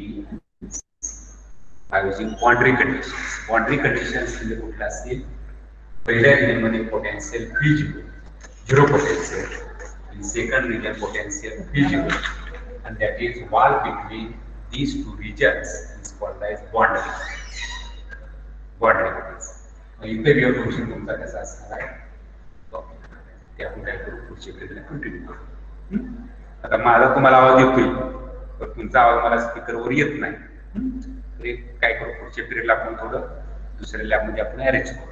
Speaker 1: by using boundary conditions. Boundary conditions म्हणजे कुठला असेल, पहिल्या रिजन मध्ये potential v0, zero potential. in second region potential v0, and that is wall between these two regions is called as boundary. इथे wave function तुमचा कसा असणार आहे, ते आपण काय करू, पुढच्या पिरियडला कंटिन्यू करू. आता माझा तुम्हाला आवाज येतोय, पण तुमचा आवाज मला स्पीकरवर येत नाही. तर काय करू, पुढच्या पिरियडला आपण थोडं दुसऱ्या लॅबमध्ये आपण अरेंज करू.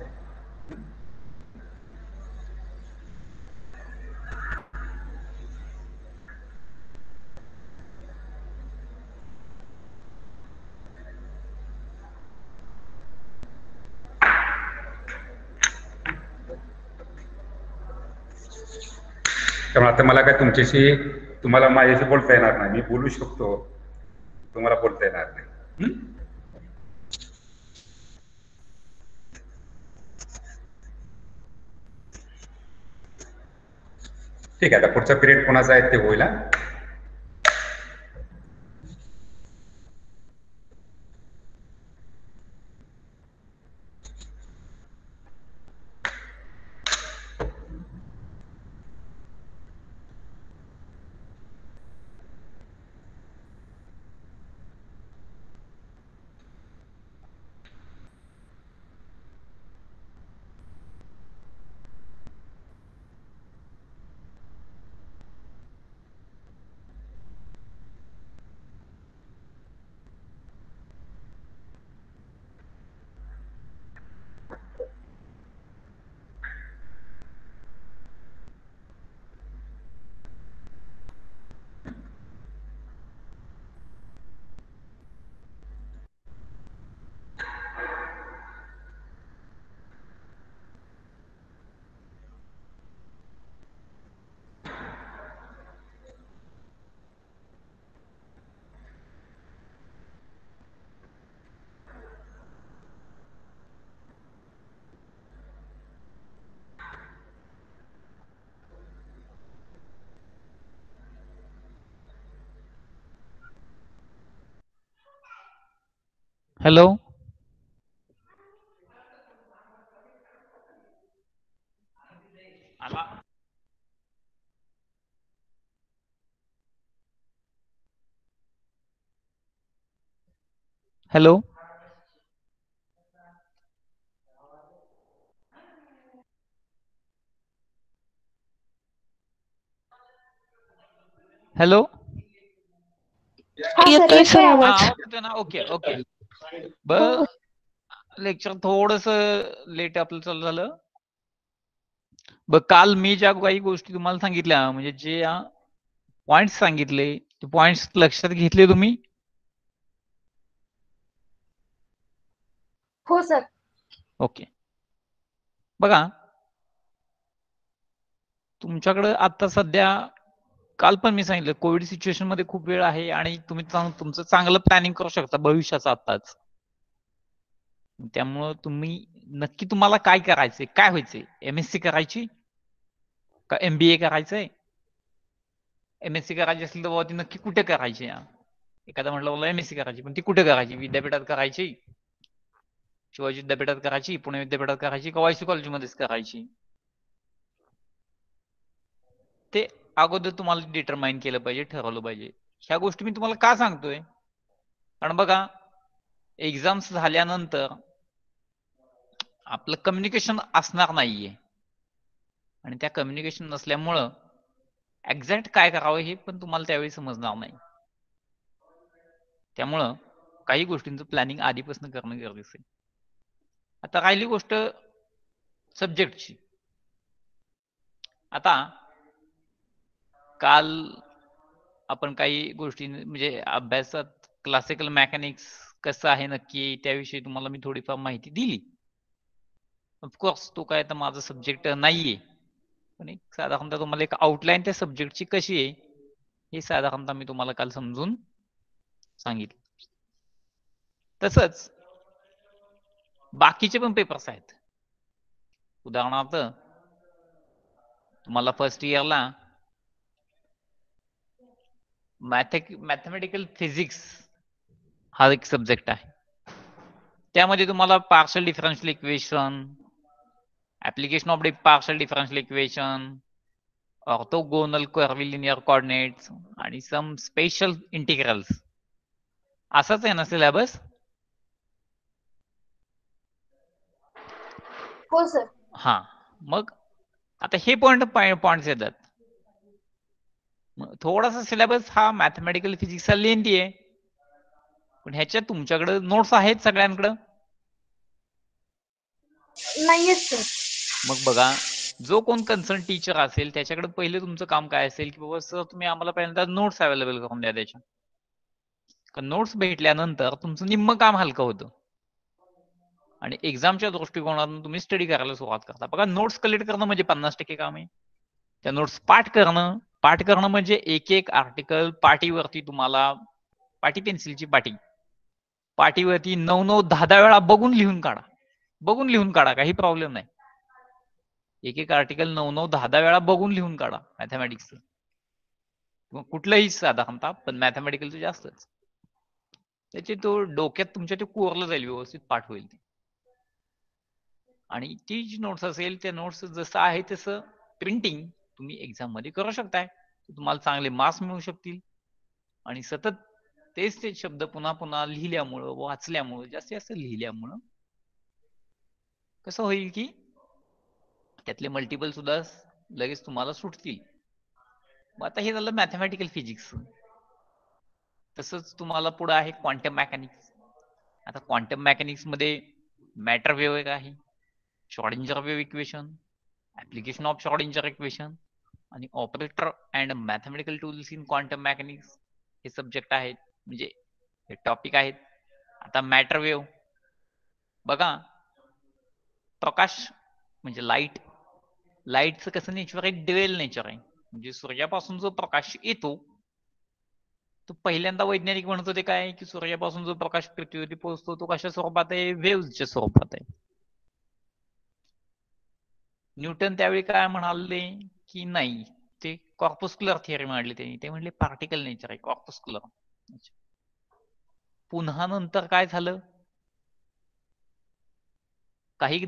Speaker 1: त्यामुळे आता मला काय तुमच्याशी, तुम्हाला माझ्याशी बोलता येणार नाही. मी बोलू शकतो, तुम्हाला बोलता येणार नाही. ठीक आहे, आता पुढचा पिरियड कोणाचा आहे ते होईल.
Speaker 2: Hello, hello, hello.
Speaker 3: येतोय सर आवाज.
Speaker 2: होते ना. Okay okay. बर, लेक्चर थोडस लेट आपलं चालू झालं. बघ, काल मी ज्या काही गोष्टी तुम्हाला सांगितल्या, म्हणजे जे पॉइंट सांगितले, ते पॉइंट्स लक्षात घेतले तुम्ही?
Speaker 3: हो सर.
Speaker 2: ओके. बघा, तुमच्याकडे आता सध्या, काल पण मी सांगितलं, कोविड सिच्युएशन मध्ये खूप वेळ आहे आणि तुम्ही तुमचं चांगलं प्लॅनिंग करू शकता भविष्याचं आताच. त्यामुळं तुम्ही नक्की तुम्हाला काय करायचंय, काय व्हायचंय, MSc करायची का MBA करायचंय? MSc करायची असेल तर बाबा ती नक्की कुठे करायची? एखादा म्हटलं मला MSc करायची, पण ती कुठे करायची? विद्यापीठात करायची, शिवाजी विद्यापीठात करायची, पुणे विद्यापीठात करायची, का वायसी कॉलेजमध्येच करायची? ते अगोदर तुम्हाला डिटरमाइन केलं पाहिजे, ठरवलं पाहिजे. ह्या गोष्टी मी तुम्हाला का सांगतोय? कारण बघा एक्झाम्स झाल्यानंतर आपलं कम्युनिकेशन असणार नाहीये आणि त्या कम्युनिकेशन नसल्यामुळं एक्झॅक्ट काय करावं हे पण तुम्हाला त्यावेळी समजणार नाही. त्यामुळं काही गोष्टींचं प्लॅनिंग आधीपासून करणं गरजेचं आहे. आता राहिली गोष्ट सब्जेक्टची. आता काल आपण काही गोष्टी म्हणजे अभ्यासात क्लासिकल मेकॅनिक्स कसं आहे नक्की त्याविषयी तुम्हाला मी थोडीफार माहिती दिली. ऑफकोर्स तो काय तर माझा सब्जेक्ट नाहीये, पण एक साधारणतः तुम्हाला एक आउटलाईन त्या सब्जेक्टची कशी आहे हे साधारणतः मी तुम्हाला काल समजून सांगितलं. तसंच बाकीचे पण पेपर्स आहेत. उदाहरणार्थ तुम्हाला फर्स्ट इयरला मॅथमेटिकल फिजिक्स हा एक सब्जेक्ट आहे. त्यामध्ये तुम्हाला partial differential equation, application of partial differential equation, orthogonal curvilinear coordinates आणि सम स्पेशल इंटिग्रल्स असाच आहे ना सिलेबस?
Speaker 3: हो सर.
Speaker 2: हा, मग आता हे पॉइंट्स येतात. थोडासा सिलेबस हा मॅथमेटिकल फिजिक्सचा लेंथी आहे, पण ह्याच्यात तुमच्याकडे नोट्स आहेत सगळ्यांकडे?
Speaker 3: नाहीये सर.
Speaker 2: मग बघा, जो कोण कन्सर्न टीचर असेल त्याच्याकडे पहिले तुमचं काम काय असेल की बाबा सर तुम्ही आम्हाला पहिल्यांदा नोट्स अवेलेबल करून द्या त्याच्या. कारण नोट्स भेटल्यानंतर तुमचं निम्म काम हलकं होतं आणि एक्झामच्या दृष्टिकोनातून तुम्ही स्टडी करायला सुरुवात करता. बघा, नोट्स कलेक्ट करणं म्हणजे 50% काम आहे. त्या नोट्स पाठ करणं म्हणजे एक एक आर्टिकल पाटीवरती तुम्हाला पेन्सिलची पाटीवरती 9-10 वेळा बघून लिहून काढा, काही प्रॉब्लेम नाही. एक एक आर्टिकल 9-10 वेळा बघून लिहून काढा मॅथमॅटिक्सचं किंवा कुठलंही साधारणतः, पण मॅथमॅटिकलचं जास्तच. त्याचे तो डोक्यात तुमच्या ते कोरलं जाईल, व्यवस्थित पाठ होईल ते. आणि ती जी नोट्स असेल त्या नोट्स जसं आहे तसं प्रिंटिंग तुम्ही एक्झाम मध्ये करू शकताय. तुम्हाला चांगले मार्क्स मिळू शकतील. आणि सतत तेच ते शब्द पुन्हा पुन्हा लिहिल्यामुळं, वाचल्यामुळं, जास्तीत जास्त लिहिल्यामुळं कसं होईल की त्यातले मल्टिपल सुद्धा लगेच तुम्हाला सुटतील. मग आता हे झालं मॅथमॅटिकल फिजिक्स. तसंच तुम्हाला पुढे आहे क्वांटम मेकॅनिक्स. आता क्वांटम मेकॅनिक्स मध्ये मॅटर वेव्ह एक आहे, Schrodinger wave equation, application of Schrodinger equation आणि operator and mathematical tools in quantum mechanics हे सब्जेक्ट आहेत, म्हणजे हे टॉपिक आहेत. आता मॅटर वेव्ह बघा, प्रकाश म्हणजे लाईटचं कसं नेचर आहे, ड्युएल नेचर आहे. म्हणजे सूर्यापासून जो प्रकाश येतो तो पहिल्यांदा वैज्ञानिक म्हणत होते काय की सूर्यापासून जो प्रकाश पृथ्वीवरती पोहोचतो तो कशा स्वरूपात आहे, वेव्हच्या स्वरूपात आहे. न्यूटन त्यावेळी काय म्हणाले की नाही, ते कॉर्पस्क्युलर थिअरी मांडली त्यांनी. ते म्हणले पार्टिकल नेचर आहे कॉर्पस्क्युलर. पुन्हा नंतर काय झालं, काही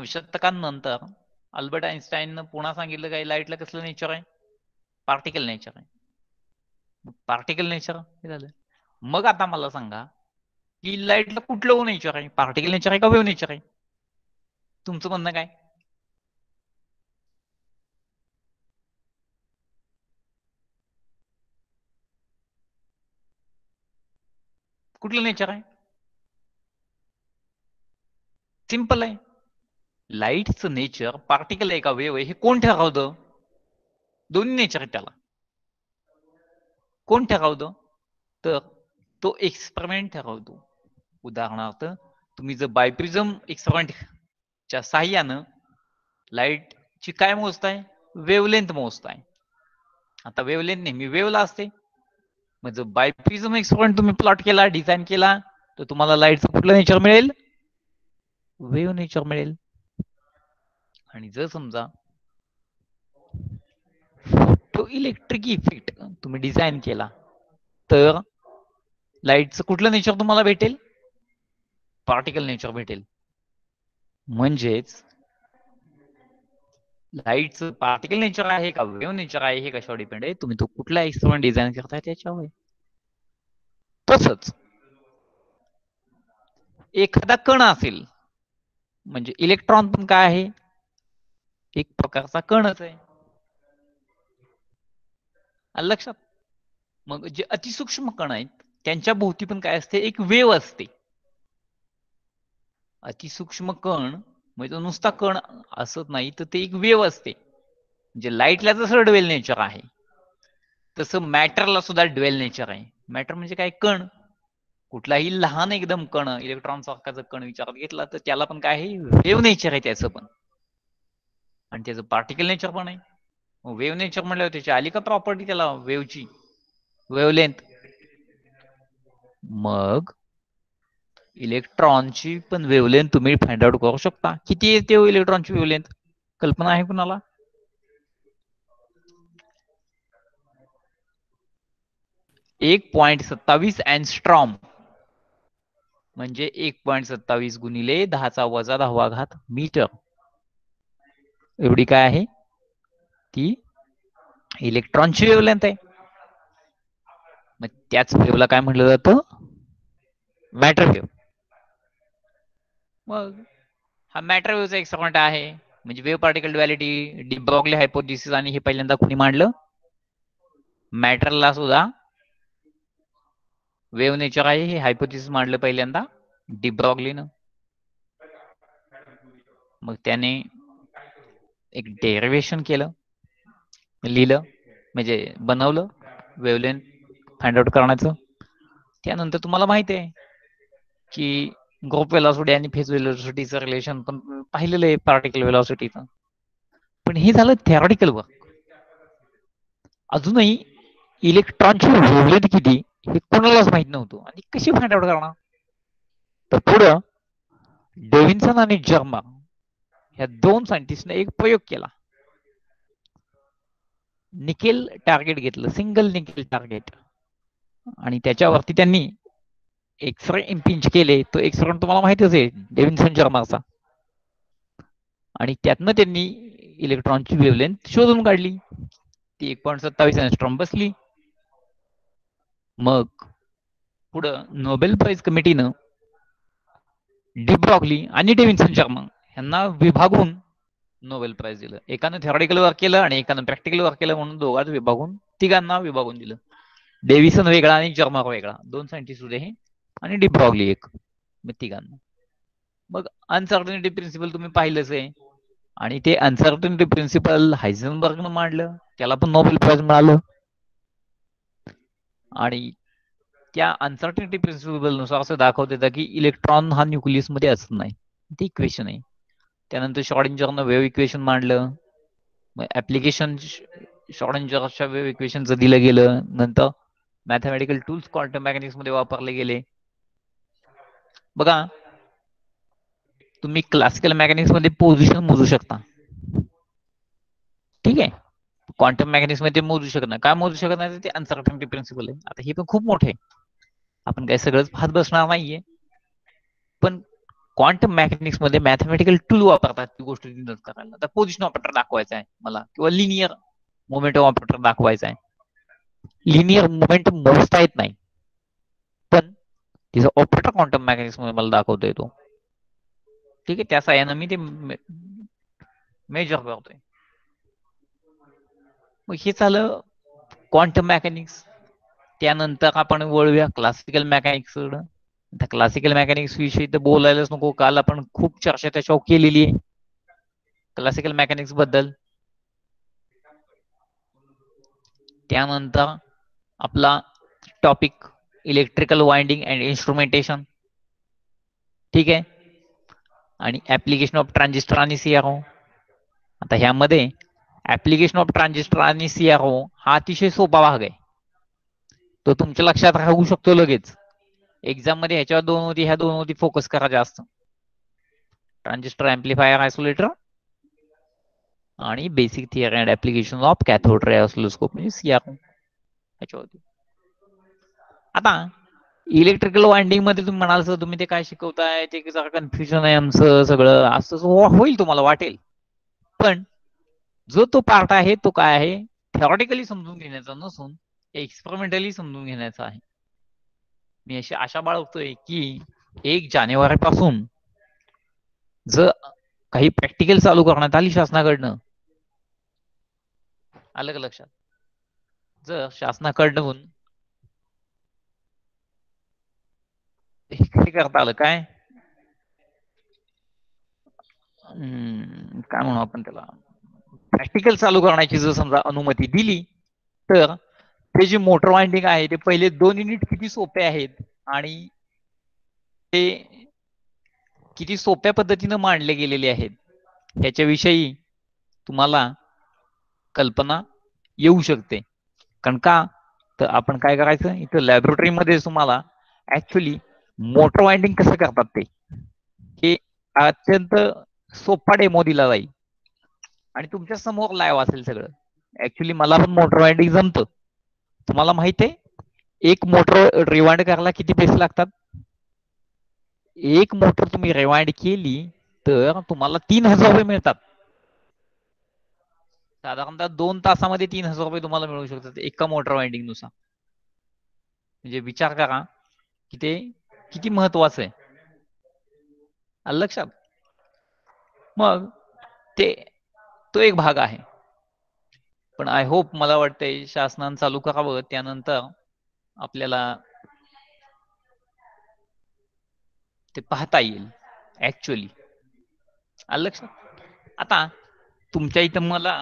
Speaker 2: शतकांनंतर अल्बर्ट आइन्स्टाईननं पुन्हा सांगितलं काय, लाईटला कसलं नेचर आहे, पार्टिकल नेचर आहे. पार्टिकल नेचर हे झालं. मग आता मला सांगा की लाईटला कुठलं नेचर आहे, पार्टिकल नेचर आहे का वेव्ह नेचर आहे? तुमचं म्हणणं काय? कुठलं नेचर आहे? सिंपल आहे, लाईटचं नेचर पार्टिकल आहे का वेव्ह आहे हे कोण ठरवतं? दोन्ही नेचर आहे त्याला. कोण ठरवतं? तर तो एक्सपेरिमेंट ठरवतो. उदाहरणार्थ तुम्ही जर बायप्रिझम एक्सपेरिमेंटच्या साह्यानं लाईटची काय मोजताय, वेव्हलेंथ मोजताय. आता वेव्हलेंथ नेहमी वेव्हला असते. मग जर बायप्रिझम एक्सपेरिमेंट तुम्ही प्लॉट केला, डिझाईन केला, तर तुम्हाला लाईटचं कुठलं नेचर मिळेल, वेव्ह नेचर मिळेल. आणि जर समजा तो इलेक्ट्रिक इफेक्ट तुम्ही डिझाईन केला तर लाईटचं कुठलं नेचर तुम्हाला भेटेल, पार्टिकल नेचर भेटेल. म्हणजेच लाईटचं पार्टिकल नेचर आहे का वेव्ह नेचर आहे हे कशावर डिपेंड आहे, तुम्ही तो कुठला एक्सपेरिमेंट डिझाईन करताय त्याच्यावर. तसंच एखादा कण असेल म्हणजे इलेक्ट्रॉन पण काय आहे, एक प्रकारचा कणच आहे. आलं लक्षात? मग जे अतिसूक्ष्म कण आहेत त्यांच्या भोवती पण काय असते, एक वेव असते. अतिसूक्ष्म कण म्हणजे तो नुसता कण असत नाही, तर ते एक वेव असते. म्हणजे लाईटला जसं ड्वेल नेचर आहे तसं मॅटरला सुद्धा ड्वेल नेचर आहे. मॅटर म्हणजे काय, कण. कुठलाही लहान एकदम कण, इलेक्ट्रॉन सारखा जर कण विचारात घेतला तर त्याला पण काय आहे, वेव्ह नेचर आहे त्याचं पण, आणि त्याचं पार्टिकल नेचर पण आहे. वेव्ह नेचर म्हणल्यावर त्याची आली का प्रॉपर्टी त्याला वेव्हची, वेव्हलेंथ. मग इलेक्ट्रॉनची पण वेव्हलेंथ तुम्ही फाइंड आउट करू शकता. किती येते हो इलेक्ट्रॉनची वेव्हलेंथ, कल्पना आहे कुणाला? एक 1.27 अँगस्ट्रॉम म्हणजे 1.27 गुणिले 10⁻⁻ मीटर एवढी काय आहे ती इलेक्ट्रॉनची वेव्हलेंथ आहे. मग त्याच वेव्हला काय म्हटलं जातं, मॅटर वेव्ह. मग हा मॅटर वेव्हचा एक्सपेरिमेंट आहे. म्हणजे wave particle duality, de Broglie hypothesis, आणि हे पहिल्यांदा कुणी मांडलं, मॅटरला सुद्धा वेव्ह नेचर आहे हे हायपोथेसिस मांडलं पहिल्यांदा डी ब्रॉग्लीनं. मग त्याने एक डेरिव्हेशन केलं, लिहिलं, म्हणजे बनवलं वेव्हलेंथ फाइंड आउट करण्याचं. त्यानंतर तुम्हाला माहिती आहे की ग्रुप वेलॉसिटी आणि फेज वेलॉसिटीचं रिलेशन पण पाहिलेलं आहे पार्टिकल वेलॉसिटीचं. पण हे झालं थेरॉटिकल वर्क. अजूनही इलेक्ट्रॉनची वेव्हलेंथ किती हे कोणालाच माहित नव्हतं, आणि कशी फाइंड आउट करणार. तर पुढं डेव्हिन्सन आणि जर्मर ह्या दोन सायंटिस्टने एक प्रयोग केला. निकेल टार्गेट घेतलं, सिंगल निकेल टार्गेट, आणि त्याच्यावरती त्यांनी एक्सरे इम्पिंच केले. तो एक्सपेरिमेंट तुम्हाला माहितीच आहे डेव्हिन्सन जर्मरचा. आणि त्यातनं त्यांनी इलेक्ट्रॉनची वेव्हलेंथ शोधून काढली. ती 1.27 अँगस्ट्रॉम बसली. मग पुढं नोबेल प्राइज कमिटीनं डी ब्रॉग्ली आणि डेव्हिन्सन जर्मर यांना विभागून नोबेल प्राइज दिलं. एकानं थेरॉटिकल वर्क केलं आणि एकानं प्रॅक्टिकल वर्क केलं, म्हणून दोघांना विभागून, तिघांना विभागून दिलं. डेव्हिसन वेगळा आणि जर्मर वेगळा, दोन सायंटिस्ट होते हे, आणि डी ब्रॉग्ली एक, मग तिघांना. मग अनसर्टनिटी प्रिन्सिपल तुम्ही पाहिलंच आहे, आणि ते अनसर्टनिटी प्रिन्सिपल हायझेनबर्गनं मांडलं, त्याला पण नोबेल प्राइज मिळालं. आणि त्या अनसर्टनिटी प्रिन्सिपल नुसार असं दाखवत येतं की इलेक्ट्रॉन हा न्यूक्लियस मध्ये असत नाही, ते इक्वेशन आहे. त्यानंतर शॉर्डिंजरनं वेव्ह इक्वेशन मांडलं. मग ऍप्लिकेशन शॉर्डिंजरच्या वेव्ह इक्वेशनचं दिलं गेलं. नंतर मॅथमॅटिकल टूल्स क्वांटम मेकॅनिक्स मध्ये वापरले गेले. बघा, तुम्ही क्लासिकल मेकॅनिक्स मध्ये पोझिशन मोजू शकता, ठीक आहे. क्वांटम मेकॅनिक्स मध्ये मोजू शकत नाही. काय मोजू शकत नाही, ते अनसर्टनिटी प्रिन्सिपल आहे. आता हे पण खूप मोठे, आपण काय सगळंच पाहत बसणार नाहीये, पण क्वांटम मेकॅनिक्स मध्ये मॅथमॅटिकल टूल वापरतात ती गोष्ट डिनोट करायला. आता पोझिशन ऑपरेटर दाखवायचा आहे मला, किंवा लिनियर मोमेंटम ऑपरेटर दाखवायचा आहे. लिनियर मोमेंटम मोजता येत नाही, पण तिचा ऑपरेटर क्वांटम मेकॅनिक्स मध्ये मला दाखवता येतो, ठीक आहे. त्या साह्यानं मी ते मेजर करतोय. मग हे झालं क्वांटम मेकॅनिक्स. त्यानंतर आपण वळूया क्लासिकल मेकॅनिक्स. क्लासिकल मेकॅनिक्स विषयी तर बोलायलाच नको, काल आपण खूप चर्चा त्याच्यावर केलेली आहे क्लासिकल मेकॅनिक्स बद्दल. त्यानंतर आपला topic electrical winding and instrumentation, ठीक आहे, आणि ऍप्लिकेशन ऑफ ट्रान्झिस्टर आणि सीआरओ. आता ह्यामध्ये ऍप्लिकेशन ऑफ ट्रान्झिस्टर आणि सीआरओ हा अतिशय सोपा भाग आहे, तो तुमच्या लक्षात राहू शकतो लगेच. एक्झाम मध्ये ह्याच्यावर दोन होती, ह्या दोन होती फोकस करा जास्त. ट्रान्झिस्टर ऍम्प्लिफायर आयसोलेटर आणि basic theory and application of cathode ray oscilloscope म्हणजे सीआरओ ह्याच्यावरती. आता इलेक्ट्रिकल वाइंडिंग मध्ये तुम्ही म्हणाल सर तुम्ही ते काय शिकवताय, ते जरा कन्फ्युजन आहे आमचं सगळं, असं होईल तुम्हाला वाटेल. पण जो तो पार्ट आहे तो काय आहे, थेरॉटिकली समजून घेण्याचा नसून एक्सपेरिमेंटली समजून घेण्याचा आहे. मी अशी आशा बाळगतोय की 1 जानेवारी पासून जर काही प्रॅक्टिकल चालू करण्यात आली शासनाकडनं, आलं का लक्षात? जर शासनाकडून हे करता आलं काय, काय म्हणू आपण त्याला, प्रॅक्टिकल चालू करण्याची जर समजा अनुमती दिली, तर ते जे मोटर वाइंडिंग आहे ते पहिले 2 युनिट किती सोपे आहेत आणि ते किती सोप्या पद्धतीने मांडले गेलेले आहेत ह्याच्याविषयी तुम्हाला कल्पना येऊ शकते. कारण का, तर आपण काय करायचं, इथं लॅबोरेटरीमध्ये तुम्हाला ऍक्च्युली मोटर वाइंडिंग कसं करतात ते हे अत्यंत सोपा डेमो दिला जाईल आणि तुमच्या समोर लाईव्ह असेल सगळं. ऍक्च्युली मला पण मोटर वाइंडिंग जमतं. तुम्हाला माहित आहे एक मोटर रिवाइंड करायला किती पैसे लागतात? एक मोटर तुम्ही रिवाइंड केली तर तुम्हाला 3,000 रुपये मिळतात. साधारणतः 2 तासामध्ये 3,000 रुपये तुम्हाला मिळू शकतात एका मोटर वाइंडिंग नुसार. म्हणजे विचार करा की ते किती महत्वाचं आहे. आलं लक्षात? मग ते तो एक भाग आहे. पण आय होप, मला वाटतंय शासनानं चालू करावं, त्यानंतर आपल्याला ते पाहता येईल ऍक्च्युली. आलं लक्षात? आता तुमच्या इथं मला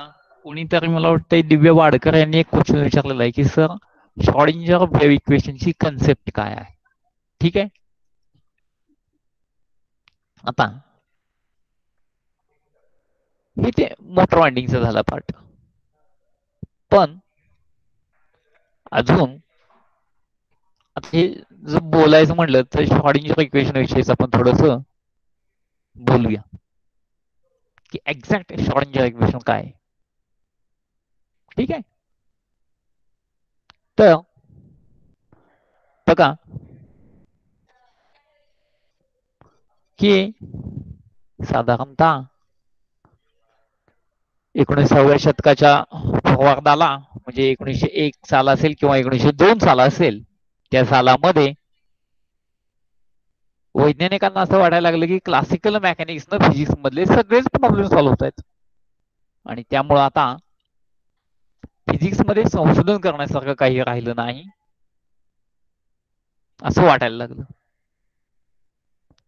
Speaker 2: कोणीतरी, मला वाटतंय दिव्य वाडकर यांनी एक क्वेश्चन विचारलेला आहे की सर, श्रॉडिंजर वेव्ह इक्वेशनची कन्सेप्ट काय आहे? ठीक आहे. आता हे ते मोटर वाइंडिंगचा झाला पार्ट, पण अजून आता हे जर बोलायचं म्हटलं तर श्रॉडिंजर इक्वेशन विषयीच आपण थोडस बोलूया की एक्झॅक्ट श्रॉडिंजर इक्वेशन काय आहे. ठीक आहे. तर बघा की साधारणतः 19व्या शतकाच्या पूर्वार्धाला, म्हणजे 1901 साल असेल किंवा 1902 साल असेल, त्या सालामध्ये वैज्ञानिकांना असं वाटायला लागलं की क्लासिकल मेकॅनिक्स न फिजिक्स मधले सगळेच प्रॉब्लेम सॉल्व्ह होत आहेत आणि त्यामुळं आता फिजिक्स मध्ये संशोधन करण्यासारखं काही राहिलं नाही असं वाटायला लागलं.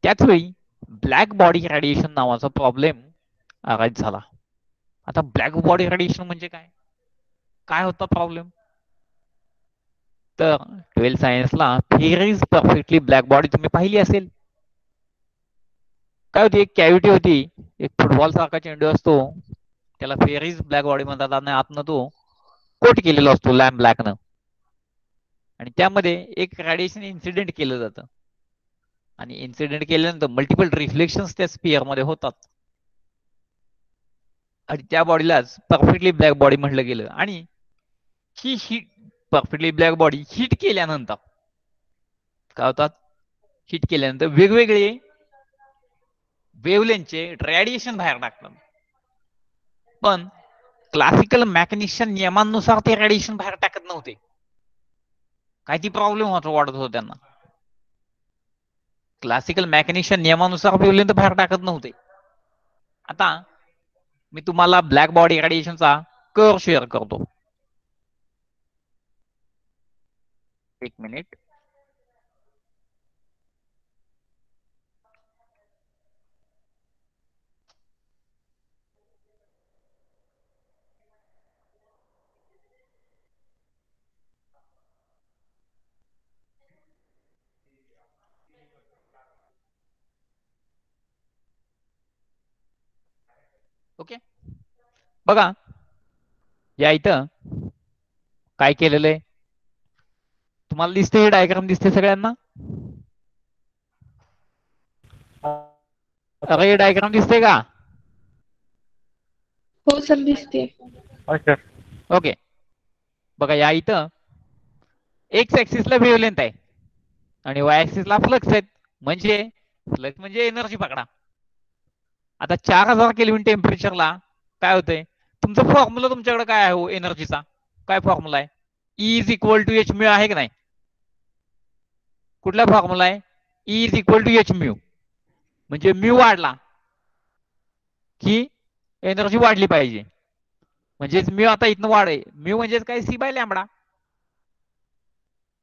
Speaker 2: त्याच वेळी ब्लॅक बॉडी रेडिएशन नावाचा प्रॉब्लेम अराईज झाला. आता ब्लॅक बॉडी रेडिएशन म्हणजे काय, काय होता प्रॉब्लेम? तर 12th सायन्सला थिअरीज परफेक्टली ब्लॅक बॉडी तुम्ही पाहिली असेल. काय होती, एक कॅव्हिटी होती, एक फुटबॉल सारखा चेंडू असतो, त्याला फेरीज ब्लॅक बॉडी म्हणतात आणि आतनं तो कोट केलेला असतो लॅम्प ब्लॅकनं, आणि त्यामध्ये एक रेडिएशन इन्सिडेंट केलं जातं आणि इन्सिडेंट केल्यानंतर मल्टिपल रिफ्लेक्शन्स त्या स्पिअर मध्ये होतात आणि त्या बॉडीलाच परफेक्टली ब्लॅक बॉडी म्हटलं गेलं. आणि ही heat, perfectly black body heat केल्यानंतर काय होतात, हीट केल्यानंतर वेगवेगळे वेव्हलेंथचे रेडिएशन बाहेर टाकतात. पण क्लासिकल मेकॅनिक्सच्या नियमांनुसार ते रेडिएशन बाहेर टाकत नव्हते. काय ती प्रॉब्लेम वाटत होता त्यांना. क्लासिकल मेकॅनिक्सच्या नियमानुसार वेव्हलेंथ बाहेर टाकत नव्हते. आता मी तुम्हाला ब्लॅक बॉडी रेडिएशनचा कर्व शेअर करतो. एक मिनिट. ओके, बघा या इथं काय केलेलं आहे तुम्हाला दिसते, हे डायग्राम दिसते सगळ्यांना? अरे डायग्राम दिसते का?
Speaker 3: हो सर, दिसते.
Speaker 2: ओके, बघा या इथं एक्स ऍक्सिसला वेव्हलेंथ आहे आणि वाय ऍक्सिसला फ्लक्स आहेत. म्हणजे फ्लक्स म्हणजे एनर्जी पकडा. आता 4000 केल्विन टेम्परेचरला काय होतंय, तुमचा फॉर्म्युला तुमच्याकडे काय आहे हो एनर्जीचा? काय फॉर्म्युला आहे? E is equal to H मिळ आहे की नाही? कुठला फॉर्म्युला आहे? E is equal to H mu, म्हणजे म्यू वाढला की एनर्जी वाढली पाहिजे. म्हणजेच म्यू आता इथनं वाढे, म्यू म्हणजेच काय, सी बाय लॅमडा.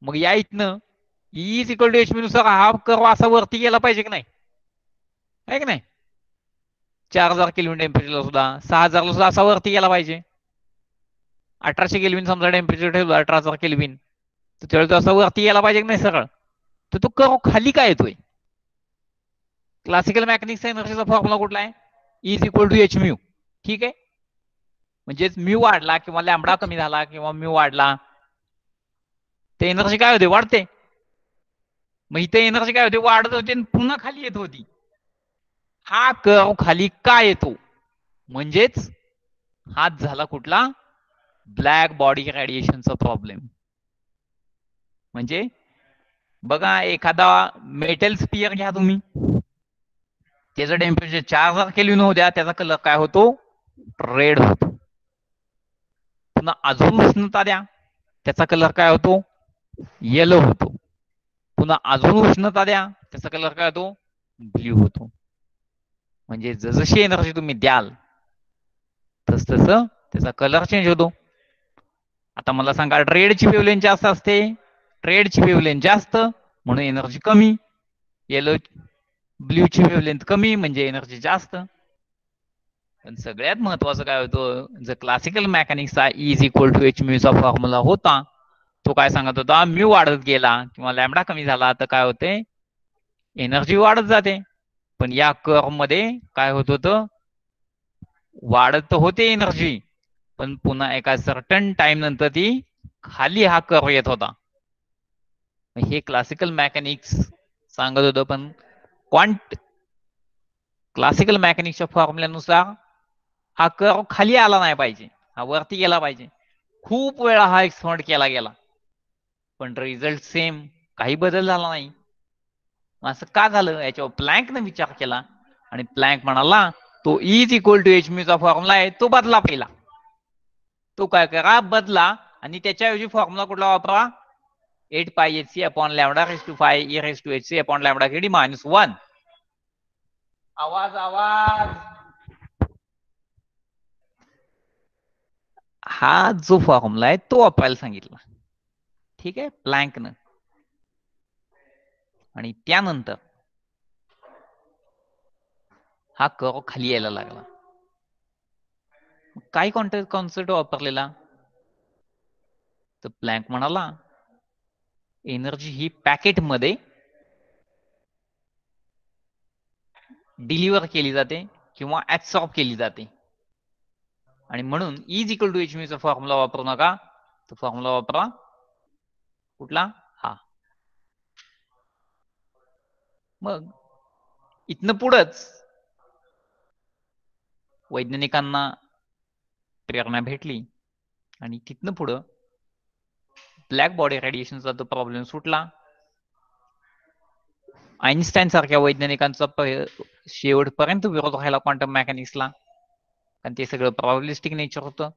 Speaker 2: मग या इथनं E is equal to H mu नुसार हा कर्व असा वरती गेला पाहिजे की नाही, आहे की नाही. 4000 केल्विन टेम्परेचरला सुद्धा 6000 ला सुद्धा असा वरती गेला पाहिजे. 1800 केल्विन समजा टेम्परेचर ठेवलं, 18000 केल्विन, तर त्यावेळी तो असा वरती गेला पाहिजे की नाही सरळ. तर तो कर्व खाली काय येतोय. क्लासिकल मेकॅनिक्सचा एनर्जीचा फॉर्म्युला कुठला आहे, E is equal to H mu. ठीक आहे, म्हणजेच म्यू वाढला किंवा लॅमडा कमी झाला किंवा म्यू वाढला, ते एनर्जी काय होते, वाढते. मग इथे एनर्जी काय होते, वाढत होती आणि पुन्हा खाली येत होती. हा कर्व खाली का येतो, म्हणजेच हाच झाला कुठला, ब्लॅक बॉडी रेडिएशनचा प्रॉब्लेम. म्हणजे बघा, एखादा मेटल स्पियर घ्या तुम्ही, त्याचं टेम्परेचर 4000 केल्विन होऊ द्या, त्याचा कलर काय होतो, रेड होतो. पुन्हा अजून उष्णता द्या, त्याचा कलर काय होतो, येलो होतो. पुन्हा अजून उष्णता द्या, त्याचा कलर काय होतो, ब्ल्यू होतो. म्हणजे जशी एनर्जी तुम्ही द्याल तस त्याचा कलर चेंज होतो. आता मला सांगा, रेडची वेव्हलेंथ जास्त असते, रेडची वेव्हलेंथ जास्त म्हणून एनर्जी कमी, येलो ब्ल्यूची वेव्हलेंथ कमी म्हणजे एनर्जी जास्त. पण सगळ्यात महत्वाचं काय होतं, जर क्लासिकल मेकॅनिक्सचा E is equal to h म्यूचा फॉर्म्युला होता, तो काय सांगत होता, म्यू वाढत गेला किंवा लॅमडा कमी झाला तर काय होते, एनर्जी वाढत जाते. पण या कर्व मध्ये काय होत होतं, वाढत तर होते एनर्जी, पण पुन्हा एका सर्टन टाइम नंतर ती खाली हा कर्व येत होता. हे क्लासिकल मेकॅनिक्स सांगत होतं, पण क्लासिकल मेकॅनिक्सच्या फॉर्म्युल्यानुसार हा कर्व खाली आला नाही पाहिजे, हा वरती गेला पाहिजे. खूप वेळा हा एक्सपेरिमेंट केला गेला, पण रिझल्ट सेम, काही बदल झाला नाही. असं का झालं, याच्यावर प्लँकने विचार केला आणि प्लँक म्हणाला, तो E is equal to h म्यूचा फॉर्म्युला आहे तो बदला पहिला. तो काय करा, बदला आणि त्याच्याऐवजी फॉर्म्युला कुठला वापरा, 8 pi H C upon lambda raise to 5 E raise to H C upon lambda KD -1. आवाज आवाज. हा जो फॉर्म्युला आहे तो वापरायला सांगितला, ठीक आहे, प्लँकनं. आणि त्यानंतर हा कर्व खाली यायला लागला. काय कॉन्सेप्ट वापरलेला, तर प्लँक म्हणाला, एनर्जी ही पॅकेटमध्ये डिलिव्हर केली जाते किंवा ऍब्सॉर्ब केली जाते. आणि म्हणून E is equal to h म्यूचा फॉर्म्युला वापरू नका, तो फॉर्म्युला वापरा कुठला, हा. मग इथनं पुढंच वैज्ञानिकांना प्रेरणा भेटली आणि तिथनं पुढं ब्लॅक बॉडी रेडिएशनचा तो प्रॉब्लेम सुटला. आईन्स्टाईन सारख्या वैज्ञानिकांचा शेवटपर्यंत विरोध व्हायला क्वांटम मेकॅनिक्सला, कारण ते सगळं प्रॉब्लिस्टिक नेचर होतं.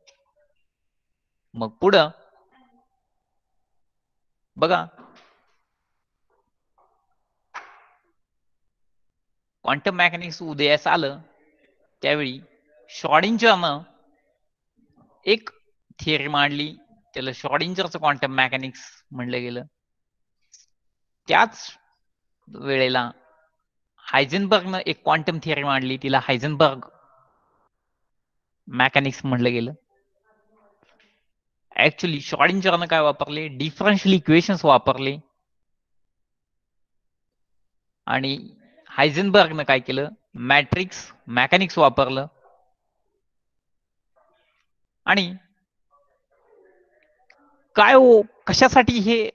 Speaker 2: मग पुढं बघा, क्वांटम मेकॅनिक्स उदयास आलं त्यावेळी श्रॉडिंजरनं एक थिअरी मांडली, त्याला श्रॉडिंजरचं क्वांटम मेकॅनिक्स म्हणलं गेलं. त्याच वेळेला हायझेनबर्गनं एक क्वांटम थिअरी मांडली, तिला हायझेनबर्ग मेकॅनिक्स म्हणलं गेलं. ऍक्च्युली श्रॉडिंजरनं काय वापरले, डिफरन्शियल इक्वेशन्स वापरले. आणि हायझेनबर्गनं काय केलं, मॅट्रिक्स मेकॅनिक्स वापरलं. आणि काय हो, कशासाठी हे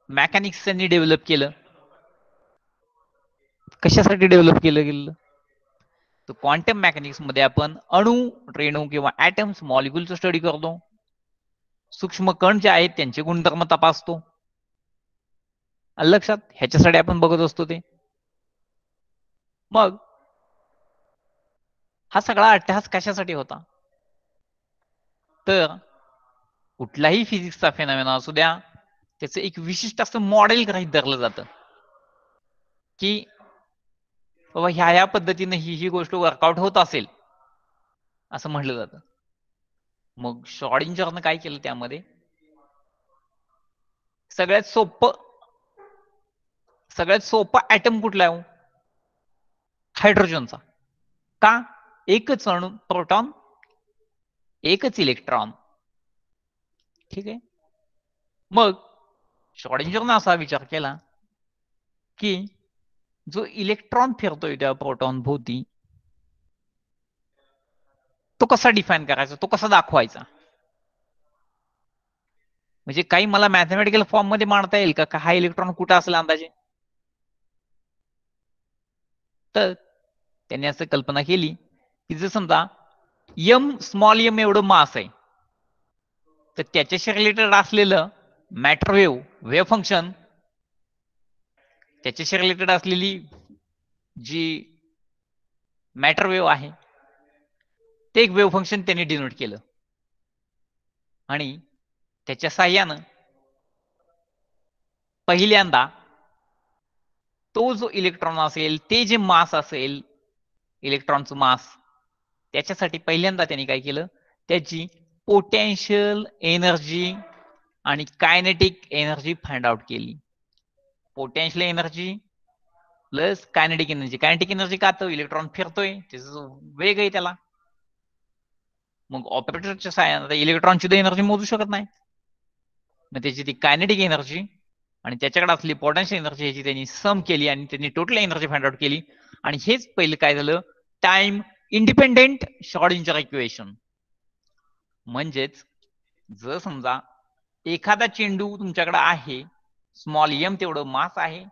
Speaker 2: मेकॅनिक्स त्यांनी डेव्हलप केलं, कशासाठी डेव्हलप केलं गेलं, तर क्वांटम मेकॅनिक्स मध्ये आपण अणू, रेणू किंवा ऍटम्स, मॉलिक्युलचा स्टडी करतो, सूक्ष्म कण जे आहेत त्यांचे गुणधर्म तपासतो. लक्षात, ह्याच्यासाठी आपण बघत असतो ते. मग हा सगळा अट्टहास कशासाठी होता, तर कुठलाही फिजिक्सचा फेनॉमेना असू द्या, त्याचं एक विशिष्ट असं मॉडेल गृहीत धरलं जातं की बाबा ह्या पद्धतीने ही गोष्ट वर्कआउट होत असेल असं म्हटलं जातं. मग श्रॉडिंजरनं काय केलं त्यामध्ये सगळ्यात सोपं ऍटम कुठला आहे? हायड्रोजनचा. का? एकच अणू प्रोटॉन एकच इलेक्ट्रॉन. ठीक आहे. मग श्रॉडिंजरनं असा विचार केला की जो इलेक्ट्रॉन फिरतोय त्या प्रोटॉन भोवती तो कसा डिफाईन करायचा, तो कसा दाखवायचा. म्हणजे काही मला मॅथमॅटिकल फॉर्म मध्ये मांडता येईल का हा इलेक्ट्रॉन कुठं असेल अंदाजे. तर त्यांनी असं कल्पना केली की जर समजा स्मॉल एम एवढं मास आहे तर त्याच्याशी रिलेटेड असलेलं मॅटर वेव्ह फंक्शन, त्याच्याशी रिलेटेड असलेली जी मॅटर वेव्ह आहे ते एक वेव्ह फंक्शन त्यांनी डिनोट केलं आणि त्याच्या साह्यानं पहिल्यांदा तो जो इलेक्ट्रॉन असेल ते जे मास असेल इलेक्ट्रॉनचं मास त्याच्यासाठी पहिल्यांदा त्यांनी काय केलं त्याची पोटेन्शियल एनर्जी आणि कायनेटिक एनर्जी फाइंड आउट केली. Potential energy plus kinetic energy. Kinetic energy का तो इलेक्ट्रॉन फिरतोय त्याचं वेग आहे त्याला. मग ऑपरेटरच्या साह्याने इलेक्ट्रॉनची तर एनर्जी मोजू शकत नाही मग त्याची ती कायनेटिक एनर्जी आणि त्याच्याकडे असली पोटेन्शियल एनर्जी ह्याची त्यांनी सम केली आणि त्यांनी टोटल एनर्जी फाइंड आउट केली आणि हेच पहिलं काय झालं टाइम इंडिपेंडेंट श्रॉडिंजर इक्वेशन. म्हणजेच जर समजा एखादा चेंडू तुमच्याकडे आहे स्मॉल एम तेवढं मास आहे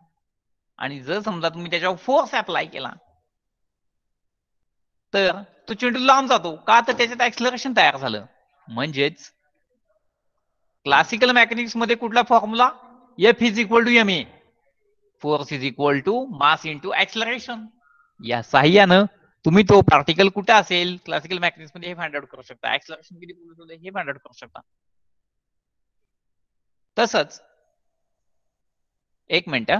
Speaker 2: आणि जर समजा तुम्ही त्याच्यावर फोर्स अप्लाय केला तर तो चेंडू लांब जातो का तर त्याच्यात ऍक्सिलरेशन तयार झालं. म्हणजेच क्लासिकल मेकॅनिक्स मध्ये कुठला formula F is equal to ma, force is equal to mass into acceleration. या साह्यानं तुम्ही तो पार्टिकल कुठे असेल क्लासिकल मेकॅनिक्स मध्ये हे फाइंड आउट करू शकता, ऍक्सिलरेशन किती होते हे फाइंड आउट करू शकता. तसंच एक मिनिट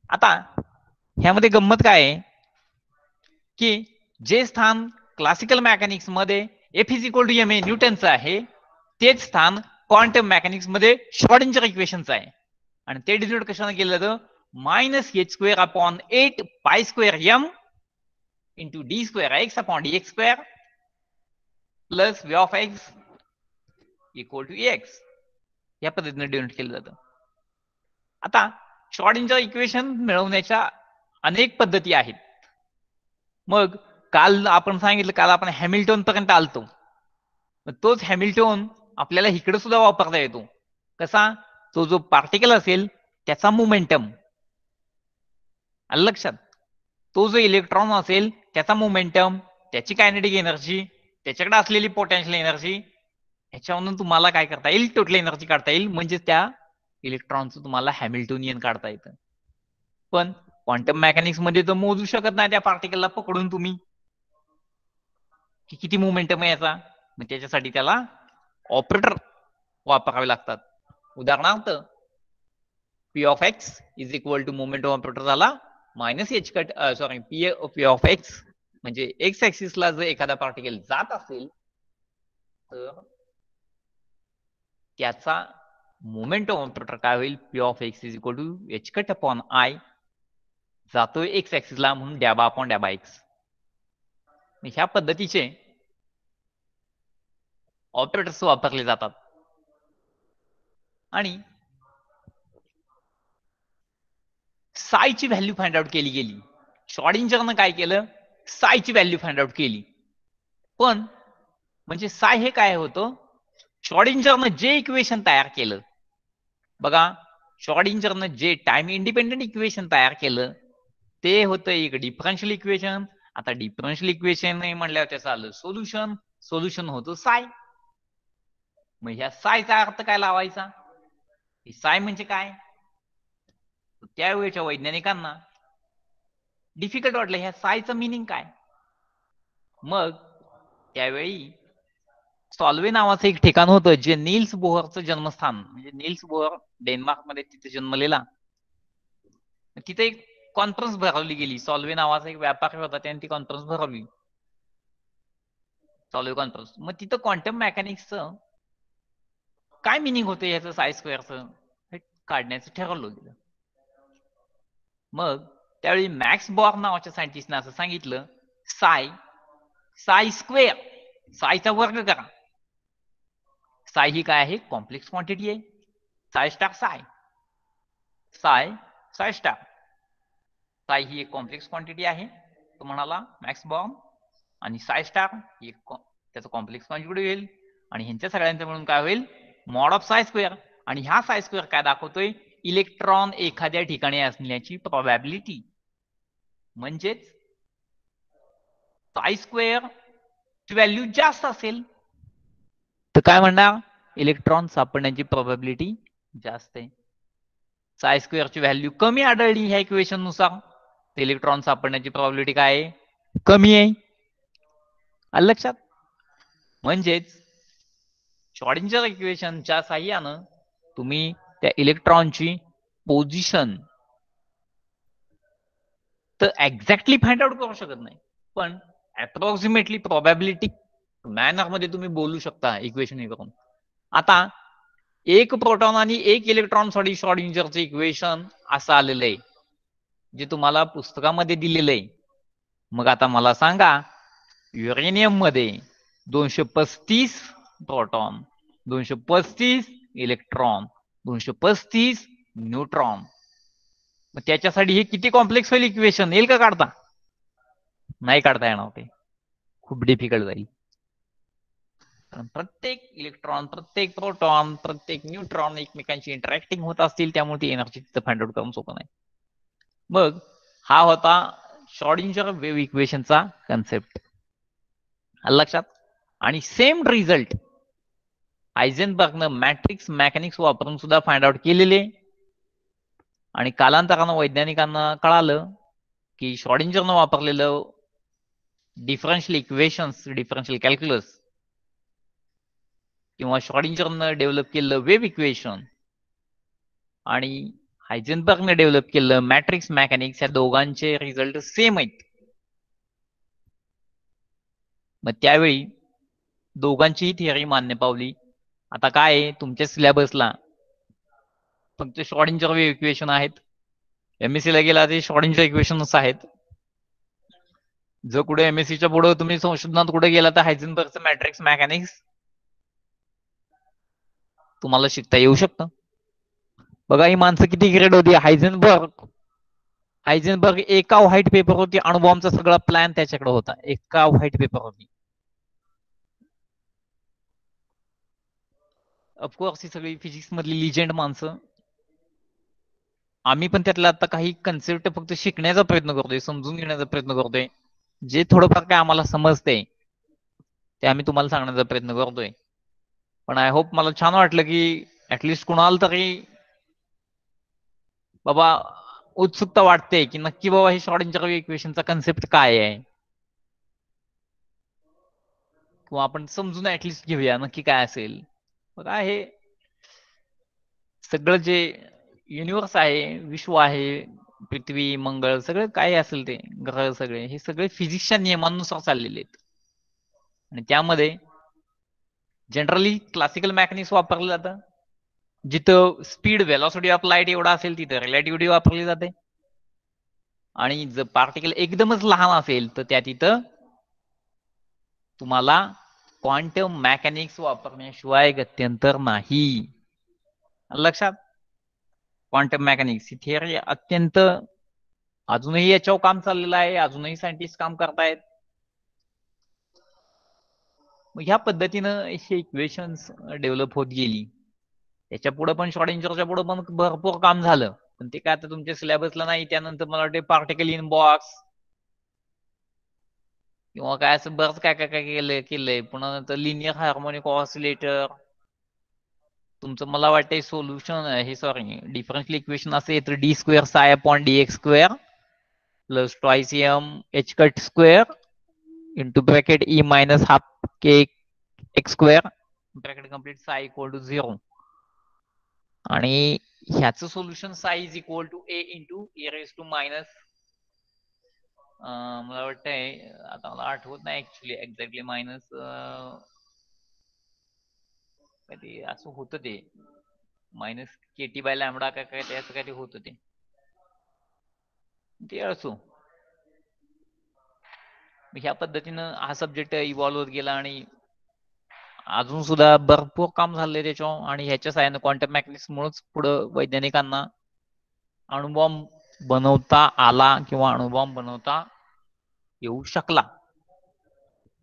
Speaker 2: आता ह्यामध्ये गंमत काय आहे की जे स्थान क्लासिकल मेकॅनिक्स मध्ये F is equal to ma न्यूटनचं आहे तेच स्थान क्वांटम मेकॅनिक्स मध्ये श्रॉडिंजर इक्वेशनचं आहे आणि ते डिनोट कशाने केलं जातं -h² pi square m into d² upon dx² plus v of x equal to x या पद्धतीने डिनोट केलं जातं. आता श्रॉडिंजर इक्वेशन मिळवण्याच्या अनेक पद्धती आहेत. मग काल आपण सांगितलं काल आपण हॅमिल्टन पर्यंत आलतो तोच हॅमिल्टन आपल्याला इकडे सुद्धा वापरता येतो. कसा? तो जो पार्टिकल असेल त्याचा मोमेंटम आलं लक्षात, तो जो इलेक्ट्रॉन असेल त्याचा मोमेंटम, त्याची कायनेटिक एनर्जी, त्याच्याकडे असलेली पोटेन्शियल एनर्जी ह्याच्यावरून तुम्हाला काय करता येईल टोटल एनर्जी काढता येईल म्हणजे त्या इलेक्ट्रॉनचं तुम्हाला हॅमिल्टोनियन काढता येतं. पण क्वांटम मेकॅनिक्स मध्ये तर मोजू शकत नाही त्या पार्टिकलला पकडून तुम्ही की किती मोमेंटम आहे याचा, मग त्याच्यासाठी त्याला ऑपरेटर वापरावे लागतात. उदाहरणार्थ P of X is equal to momentum operator झाला पी ऑफ एक्स म्हणजे एक्स ऍक्सिसला जर एखादा पार्टिकल जात असेल तर त्याचा मोमेंटम ऑपरेटर काय होईल P of X is equal to h upon I जातोय एक्स ऍक्सिसला म्हणून डॅबा अपॉन डॅबा एक्स. ह्या पद्धतीचे ऑपरेटर्स वापरले जातात आणि सायची व्हॅल्यू फाइंड आउट केली गेली. श्रॉडिंजरनं काय केलं सायची व्हॅल्यू फाइंड आउट केली. पण म्हणजे साय हे काय होतं श्रॉडिंजरनं जे इक्वेशन तयार केलं बघा, श्रॉडिंजरनं जे टाइम इंडिपेंडेंट इक्वेशन तयार केलं ते होतं एक डिफरन्शियल इक्वेशन. आता डिफरन्शियल इक्वेशन म्हणल्यावर त्याचं आलं सोल्युशन होतं साय. मग ह्या सायचा अर्थ काय लावायचा? साय म्हणजे काय? त्यावेळेच्या वैज्ञानिकांना डिफिकल्ट वाटलं ह्या सायचं मिनिंग काय. मग त्यावेळी सॉल्वे नावाचं एक ठिकाण होतं जे नील्स बोहरचं जन्मस्थान, म्हणजे नील्स बोहर डेन्मार्क मध्ये तिथे जन्मलेला. तिथे एक कॉन्फरन्स भरवली गेली. सॉल्वे नावाचा एक व्यापारी होता, त्याने ती कॉन्फरन्स भरवली, सॉल्वे कॉन्फरन्स. मग तिथं क्वांटम मेकॅनिक्सचं काय मिनिंग होतं याचं साय स्क्वेअरचं हे काढण्याचं ठरवलं गेलं. मग त्यावेळी मॅक्स बॉर्न नावाच्या सायंटिस्टने असं सांगितलं, साय स्क्वेअर, सायचा वर्ग करा. साय ही काय आहे? कॉम्प्लेक्स क्वांटिटी आहे. साय स्टार साय स्टार साय ही एक कॉम्प्लेक्स क्वांटिटी आहे, तो म्हणाला मॅक्स बॉर्न. आणि साय स्टार ही त्याचं कॉम्प्लेक्स कॉन्ज्युगेट होईल आणि ह्यांच्या सगळ्यांचं मिळून काय होईल? मॉड ऑफ साय स्क्वेअर. आणि ह्या साय स्क्वेअर काय दाखवतोय? इलेक्ट्रॉन एखाद्या ठिकाणी असण्याची प्रोबॅबिलिटी. म्हणजेच साय स्क्वेअर ची व्हॅल्यू जास्त असेल तर काय म्हणणार? इलेक्ट्रॉन सापडण्याची प्रोबॅबिलिटी जास्त आहे. साय स्क्वेअरची व्हॅल्यू कमी आढळली ह्या इक्वेशन नुसार तर इलेक्ट्रॉन सापडण्याची प्रोबॅबिलिटी काय आहे? कमी आहे. आलं लक्षात? म्हणजेच श्रॉडिंजर इक्वेशनच्या साह्यानं तुम्ही त्या इलेक्ट्रॉनची पोझिशन तर एक्झॅक्टली फाइंड आउट करू शकत नाही, पण अप्रॉक्सिमेटली प्रोबॅबिलिटी मॅनर मध्ये तुम्ही बोलू शकता इक्वेशन हे करून. आता एक प्रोटॉन आणि एक इलेक्ट्रॉन साठी श्रॉडिंजरचं इक्वेशन असं आलेलं आहे जे तुम्हाला पुस्तकामध्ये दिलेलं आहे. मग आता मला सांगा, युरेनियम मध्ये 235 प्रोटॉन, 235 इलेक्ट्रॉन, 235 न्यूट्रॉन, मग त्याच्यासाठी हे किती कॉम्प्लेक्स होईल इक्वेशन? येईल का काढता? नाही काढता येणार, ते खूप डिफिकल्ट जाईल. प्रत्येक इलेक्ट्रॉन, प्रत्येक प्रोटॉन, प्रत्येक न्यूट्रॉन एकमेकांशी इंटरॅक्टिंग होत असतील, त्यामुळे ती एनर्जी तिथं फाइंड आउट करून सोपं नाही. मग हा होता श्रॉडिंजर वेव्ह इक्वेशनचा कन्सेप्ट. लक्षात? आणि सेम रिझल्ट हायझेनबर्गनं मॅट्रिक्स मेकॅनिक्स वापरून सुद्धा फाइंड आउट केलेले. आणि कालांतरानं वैज्ञानिकांना कळालं की श्रॉडिंजरनं वापरलेलं डिफरन्शियल इक्वेशन्स, डिफरन्शियल कॅल्क्युलस किंवा श्रॉडिंजरनं डेव्हलप केलेलं वेव्ह इक्वेशन आणि हायझेनबर्गने डेव्हलप केलेलं मॅट्रिक्स मेकॅनिक्स, या दोघांचे रिझल्ट सेम आहेत. मग त्यावेळी दोघांचीही थिअरी मान्य पावली. आता काय आहे, तुमच्या सिलेबसला फक्त श्रॉडिंजर वेव्ह इक्वेशन आहेत. एमएससी ला गेला ते श्रॉडिंजर इक्वेशनच आहेत. जर कुठे एमएससीच्या पुढे तुम्ही संशोधनात कुठे गेला तर हायझेनबर्गचं मॅट्रिक्स मेकॅनिक्स तुम्हाला शिकता येऊ शकतं. बघा ही माणसं किती ग्रेड होती. हायझेनबर्ग एका व्हाईट पेपर होती, अणुबॉम्बचा सगळा प्लॅन त्याच्याकडे होता, एका व्हाईट पेपर होती. ऑफकोर्स ही सगळी फिजिक्स मधली लिजेंड माणसं. आम्ही पण त्यातला आता काही कन्सेप्ट फक्त शिकण्याचा प्रयत्न करतोय, समजून घेण्याचा प्रयत्न करतोय. जे थोडंफार काय आम्हाला समजते ते आम्ही तुम्हाला सांगण्याचा प्रयत्न करतोय. पण आय होप मला छान वाटलं की ऍटलिस्ट कुणाला तरी बाबा उत्सुकता वाटते की नक्की बाबा हे श्रॉडिंजर इक्वेशनचा कन्सेप्ट काय आहे, किंवा आपण समजून ऍटलिस्ट घेऊया नक्की काय असेल. बघा हे सगळं जे युनिव्हर्स आहे, विश्व आहे, पृथ्वी, मंगळ, सगळं काय असेल ते ग्रह, सगळे हे सगळे फिजिक्सच्या नियमांनुसार चाललेले आहेत. आणि त्यामध्ये जनरली क्लासिकल मेकॅनिक्स वापरलं जातं. जिथं स्पीड व्हेलॉसिटी ऑफ लाईट एवढा असेल तिथं रिलेटिव्हिटी वापरली जाते. आणि जर पार्टिकल एकदमच लहान असेल तर त्या तिथं तुम्हाला क्वांटम मेकॅनिक्स वापरण्याशिवाय गत्यंतर नाही. लक्षात? क्वांटम मेकॅनिक्स ही थिअरी अत्यंत अजूनही याच्यावर काम चाललेलं आहे, अजूनही सायंटिस्ट काम करतायत. मग ह्या पद्धतीनं हे इक्वेशन्स डेव्हलप होत गेली. त्याच्या पुढे पण श्रॉडिंजरच्या पुढे पण भरपूर काम झालं, पण ते काय आता तुमच्या सिलेबसला नाही. त्यानंतर मला वाटते पार्टिकल इन बॉक्स किंवा काय असं बरंच काय काय काय केलंय. पुन्हा नंतर लिनियर हार्मोनिक ऑसिलेटर, तुमचं मला वाटतंय सोल्युशन हे सॉरी डिफरन्शियल इक्वेशन असं येतं d square psi upon d x square plus twice m h cut square into bracket E minus half k x square bracket complete psi equal to 0 आणि ह्याचं solution psi is equal to a into e raise to minus मला वाटतंय आता मला आठवत नाही actually exactly minus ते असं होतं ते मायनस केटी बाय लॅमडा काय काय ते असं काय ते होतं ते असो ह्या पद्धतीनं हा सब्जेक्ट इव्हॉल्व्ह होत गेला आणि अजून सुद्धा भरपूर काम झालंय त्याच्यावर आणि ह्याच्या साहाय्यानं क्वांटम मेकॅनिक्स मुळेच पुढं वैज्ञानिकांना अणुबॉम्ब बनवता आला किंवा अणुबॉम्ब बनवता येऊ शकला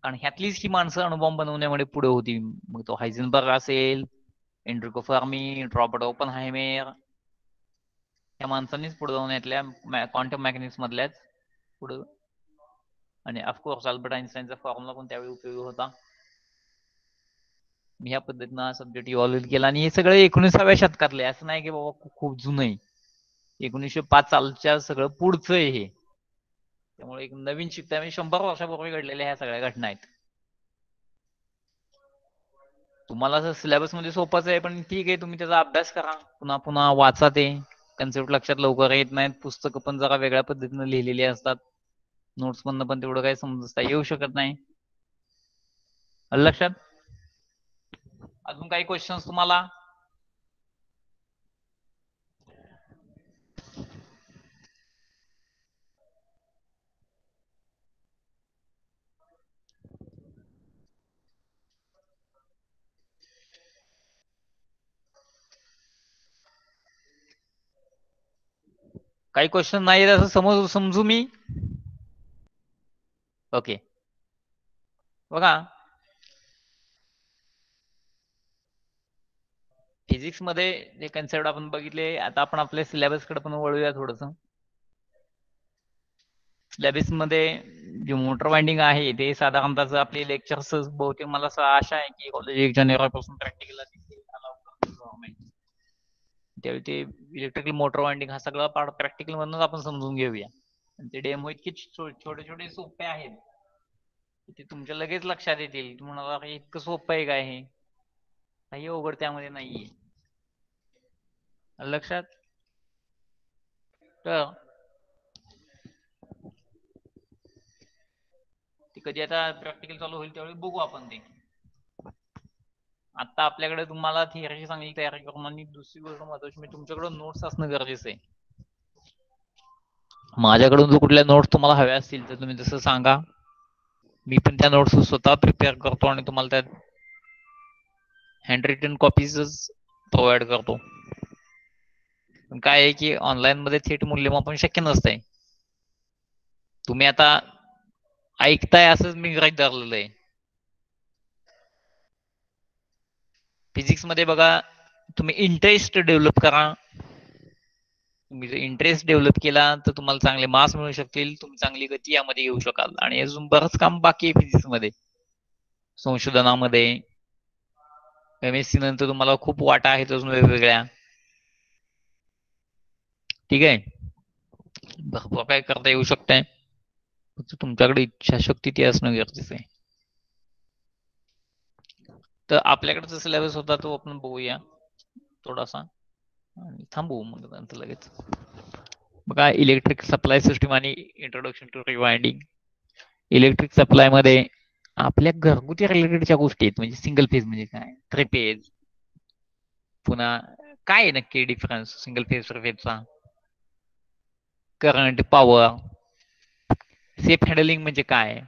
Speaker 2: कारण ह्यातलीच ही माणसं अणुबॉम्ब बनवण्यामध्ये पुढे होती मग तो हायझेनबर्ग असेल एन्ट्रिको फर्मी रॉबर्ट ओपनहायमर या माणसांनीच पुढे जाऊन यातल्या क्वांटम मेकॅनिक्स मधल्याच पुढे आणि ऑफकोर्स अल्बर्ट आइन्स्टाईनचा फॉर्म्युला पण त्यावेळी उपयोगी होता ह्या पद्धतीनं हा सब्जेक्ट इव्हॉल्व्ह केला आणि हे सगळं 19व्या शतकातले असं नाही की बाबा खूप जुनं आहे 1905 सालच्या सगळं पुढचं आहे हे त्यामुळे एक नवीन शिकता म्हणजे 100 वर्षापूर्वी घडलेल्या ह्या सगळ्या घटना आहेत तुम्हाला असं सिलेबस मध्ये सोपंच आहे पण ठीक आहे तुम्ही त्याचा अभ्यास करा पुन्हा पुन्हा वाचा ते कन्सेप्ट लक्षात लवकर येत नाहीत पुस्तकं पण जरा वेगळ्या पद्धतीने लिहिलेली असतात नोट्स मधनं पण तेवढं काही समजता येऊ शकत नाही लक्षात अजून काही क्वेश्चन्स तुम्हाला काही क्वेश्चन नाही असं समजू मी ओके बघा फिजिक्स मध्ये जे कन्सेप्ट आपण बघितले आता आपण आपल्या सिलेबस कडे पण वळूया थोडस सिलेबस मध्ये जे मोटर वाइंडिंग आहे ते साधारणतः आपले लेक्चर्स बहुतेक मला आशा आहे की कॉलेज 1 जानेवारीपासून प्रॅक्टिकल त्यावेळी ते इलेक्ट्रिकल मोटर वाइंडिंग हा सगळा पार्ट प्रॅक्टिकल मधूनच आपण समजून घेऊया ते डेमो इतके छोटे छोटे सोपे आहेत ते तुमच्या लगेच लक्षात येतील तुम्हाला इतकं सोपं आहे काय हे काही अवघड त्यामध्ये नाहीये लक्षात तर ते कधी आता प्रॅक्टिकल चालू होईल त्यावेळी बघू आपण ते आता आपल्याकडे तुम्हाला थिअरीची चांगली तयारी करून आणि दुसरी गोष्ट महत्वाची म्हणजे तुमच्याकडे नोट्स असणं गरजेचं आहे माझ्याकडून जो कुठल्या नोट्स तुम्हाला हव्या असतील तर तुम्ही तसं सांगा मी पण त्या नोट्स स्वतः प्रिपेअर करतो आणि तुम्हाला त्यात हँड रिटन कॉपीज प्रोव्हाइड करतो पण काय आहे की ऑनलाईन मध्ये थेट मूल्यमापन शक्य नसतंय तुम्ही आता ऐकताय असंच मी गृहीत धरलेलं आहे फिजिक्स मध्ये बघा तुम्ही इंटरेस्ट डेव्हलप करा तुम्ही जर इंटरेस्ट डेव्हलप केला तर तुम्हाला चांगले मार्क्स मिळू शकतील तुम्ही चांगली गती यामध्ये घेऊ शकाल आणि अजून बरंच काम बाकी आहे फिजिक्स मध्ये संशोधनामध्ये एमएससी नंतर तुम्हाला खूप वाटा आहेत अजून वेगवेगळ्या ठीक आहे भरपूर काय करता येऊ शकतंय फक्त तुमच्याकडे इच्छाशक्ती ती असणं गरजेचं आहे तर आपल्याकडचा सिलेबस होता तो आपण बघूया थोडासा आणि थांबवू मग नंतर लगेच बघा इलेक्ट्रिक सप्लाय सिस्टीम आणि introduction to rewinding electric supply मध्ये आपल्या घरगुती रिलेटेडच्या गोष्टी आहेत म्हणजे सिंगल फेज म्हणजे काय 3 फेज पुन्हा काय नक्की डिफरन्स सिंगल फेज 3 फेजचा करंट पॉवर सेफ हँडलिंग म्हणजे काय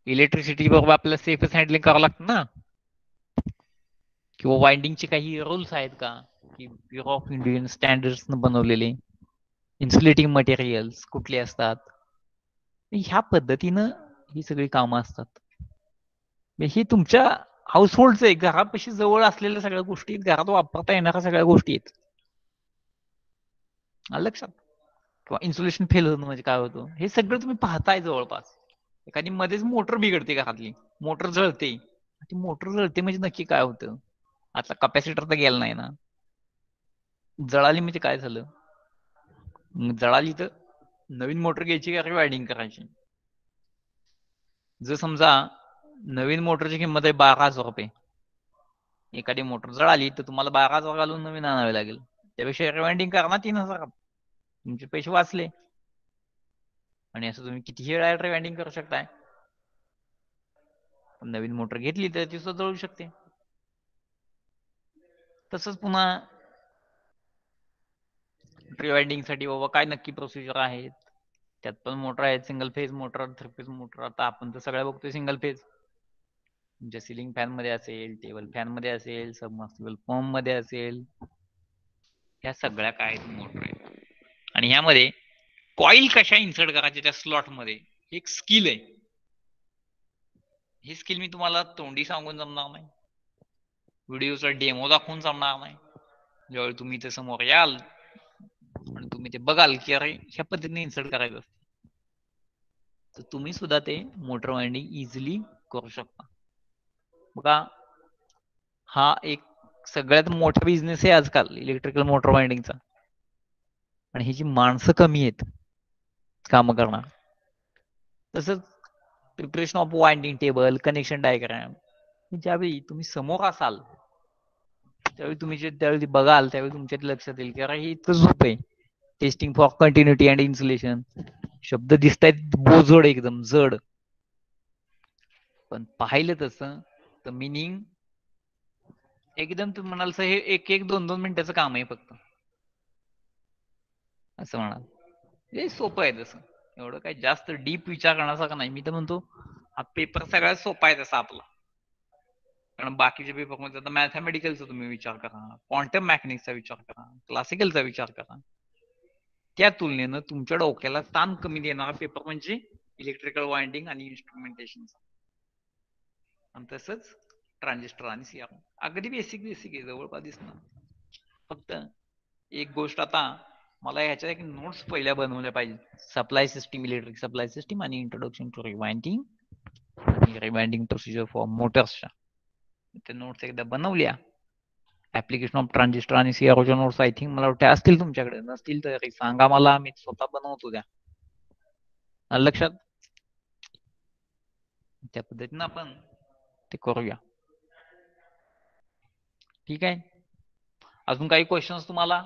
Speaker 2: इलेक्ट्रिसिटी बरोबर आपल्याला सेफच हँडलिंग करावं लागतं ना किंवा वाइंडिंगचे काही रूल्स आहेत का की ब्युरो ऑफ इंडियन स्टँडर्ड्स बनवलेले इन्सुलेटिंग मटेरियल्स कुठले असतात ह्या पद्धतीनं ही सगळी कामं असतात ही तुमच्या हाऊसहोल्डचं आहे घरापाशी जवळ असलेल्या सगळ्या गोष्टी घरात वापरता येणाऱ्या सगळ्या गोष्टी आहेत लक्षात किंवा इन्सुलेशन फेल होणं म्हणजे काय होतं हे सगळं तुम्ही पाहताय जवळपास एखादी मध्येच मोटर बिघडते घरातली मोटर जळते ती मोटर जळते म्हणजे नक्की काय होतं आता कॅपॅसिटर तर गेला नाही ना. जळाली म्हणजे काय झालं? जळाली तर नवीन मोटर घ्यायची का रिवायडिंग करायची? जर समजा नवीन मोटरची किंमत आहे 12,000 रुपये, एखादी मोटर जळाली तर तुम्हाला 12,000 घालून नवीन आणावे लागेल. त्यापेक्षा रिवाइंडिंग करा ना 3,000, तुमचे पैसे वाचले. आणि असं तुम्ही कितीही वेळा रिवाइंडिंग करू शकताय. नवीन मोटर घेतली तर ती सुद्धा जळू शकते. तसंच पुन्हा रिवाइंडिंग साठी बाबा काय नक्की प्रोसिजर आहेत, त्यात पण मोटर आहेत, single phase motor, 3 phase motor. आता आपण तर सगळ्या बघतोय सिंगल फेज. तुमच्या सिलिंग फॅन मध्ये असेल, टेबल फॅन मध्ये असेल, सबमर्सिबल पंप मध्ये असेल, ह्या सगळ्या काय मोटर आहेत. आणि ह्यामध्ये कॉईल कशा इन्सर्ट करायचे त्या स्लॉट मध्ये एक स्किल आहे. ही स्किल मी तुम्हाला तोंडी सांगून जमणार नाही, व्हिडिओचा डेमो दाखवून जमणार नाही. ज्यावेळी तुम्ही ते समोर याल आणि तुम्ही ते बघाल की अरे ह्या पद्धतीने इन्सर्ट करायचं असतं, तर तुम्ही सुद्धा ते मोटर वाइंडिंग इझिली करू शकता. बघा, हा एक सगळ्यात मोठा बिझनेस आहे आजकाल इलेक्ट्रिकल मोटर वाइंडिंगचा. आणि ह्याची माणसं कमी आहेत काम करणार. तसंच preparation of winding table, connection diagram, ज्यावेळी तुम्ही समोर असाल त्यावेळी तुम्ही त्यावेळी बघाल त्यावेळी तुमच्या लक्षात येईल की अरे हे इतकं सोपं आहे. Testing for continuity and insulation, शब्द दिसत आहेत बोजड, एकदम जड, पण पाहिलं तसं तर मिनिंग एकदम तुम्ही म्हणाल हे एक एक 2-2 मिनिटाचं काम आहे फक्त, असं म्हणाल. हे सोपं आहे तसं, एवढं काही जास्त डीप विचार करण्यासारखं नाही. मी तर म्हणतो हा पेपर सगळ्यात सोपा आहे तसा आपला. कारण बाकीचे पेपर मध्ये आता मॅथमॅटिकलचा तुम्ही विचार करा, क्वांटम मेकॅनिक्सचा विचार करा, क्लासिकलचा विचार करा, त्या तुलनेनं तुमच्या डोक्याला ताण कमी देणारा पेपर म्हणजे इलेक्ट्रिकल वाइंडिंग आणि इन्स्ट्रुमेंटेशन. आणि तसंच ट्रान्झिस्टर आणि सीआर अगदी बेसिक बेसिक आहे, जवळपास दिसणार. फक्त एक गोष्ट, आता मला ह्याच्या एक नोट्स पहिल्या बनवल्या पाहिजे. Supply system, electric supply system आणि इंट्रोडक्शन टू रिवाइंडिंग आणि रिवाइंडिंग प्रोसिजर फॉर मोटर्सच्या त्या नोट्स एकदा बनवल्या. ऍप्लिकेशन ऑफ ट्रान्झिस्टर आणि सीआरओच्या नोट्स आय थिंक मला वाटतं असतील तुमच्याकडे, नसतील तर सांगा मला, मी स्वतः बनवतो त्या. लक्षात, त्या पद्धतीनं आपण ते करूया. ठीक आहे, अजून काही क्वेश्चन्स तुम्हाला?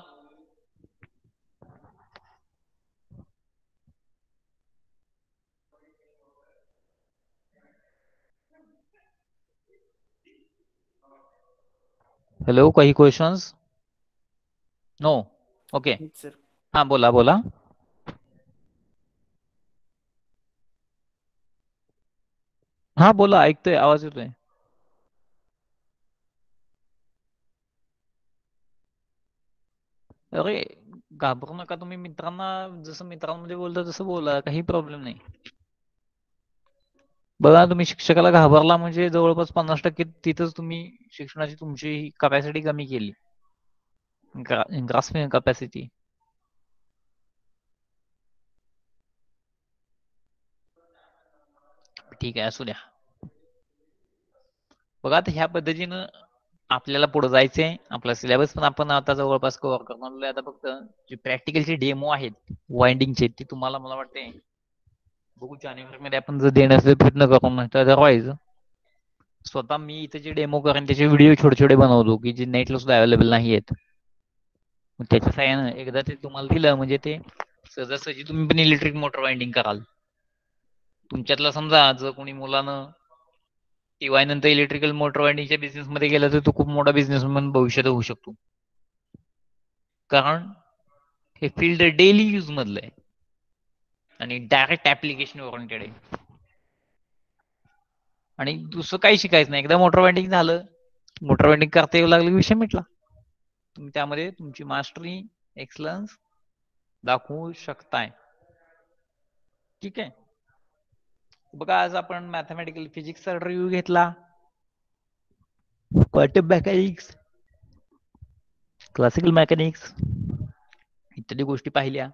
Speaker 2: हॅलो, काही क्वेश्चन्स? No, okay.
Speaker 3: सर
Speaker 2: हा बोला बोला. हा बोला, ऐकतोय, आवाज येतोय. अरे घाबरू नका तुम्ही, मित्रांना जसं मित्रांमध्ये बोलता तसं बोला, काही प्रॉब्लेम नाही. बघा, तुम्ही शिक्षकाला घाबरला म्हणजे जवळपास 50% तिथंच तुम्ही शिक्षणाची तुमची कपॅसिटी कमी केली, ग्रास्पिंग कपॅसिटी. ठीक आहे, असू द्या. बघा, आता ह्या पद्धतीनं आपल्याला पुढे जायचंय. आपला सिलेबस पण आपण आता जवळपास कव्हर करणार. आता फक्त जे प्रॅक्टिकलचे डेमो आहेत वाइंडिंगचे, ते तुम्हाला मला वाटते बघू जानेवारी मध्ये आपण जर देण्याचा प्रयत्न करू ना, तर अदरवाईज स्वतः मी इथे जे डेमो करेन त्याचे व्हिडिओ छोटे छोटे बनवतो की जे नेटला सुद्धा अवेलेबल नाही आहेत. त्याच्या साह्यानं एकदा ते तुम्हाला दिलं म्हणजे ते सहजासहजी तुम्ही पण इलेक्ट्रिक मोटर वाइंडिंग कराल. तुमच्यातला समजा जर कोणी मुलानं टीवाय नंतर इलेक्ट्रिकल मोटर वाइंडिंगच्या बिझनेस मध्ये गेला तर तो खूप मोठा बिझनेसमॅन भविष्यात होऊ शकतो, कारण हे फील्ड डेली यूज मधलं आहे आणि डायरेक्ट ऍप्लिकेशन ओरिएंटेड आहे. आणि दुसरं काही शिकायचं नाही, एकदा मोटर वाइंडिंग झालं, मोटर वाइंडिंग करता येऊ लागलं, विषय मिटला. तुम्ही त्यामध्ये तुमची मास्टरी, एक्सलन्स दाखवू शकताय. ठीक आहे, बघा आज आपण मॅथमॅटिकल फिजिक्सचा रिव्ह्यू घेतला, क्वांटम मेकॅनिक्स, क्लासिकल मेकॅनिक्स इत्यादी गोष्टी पाहिल्या.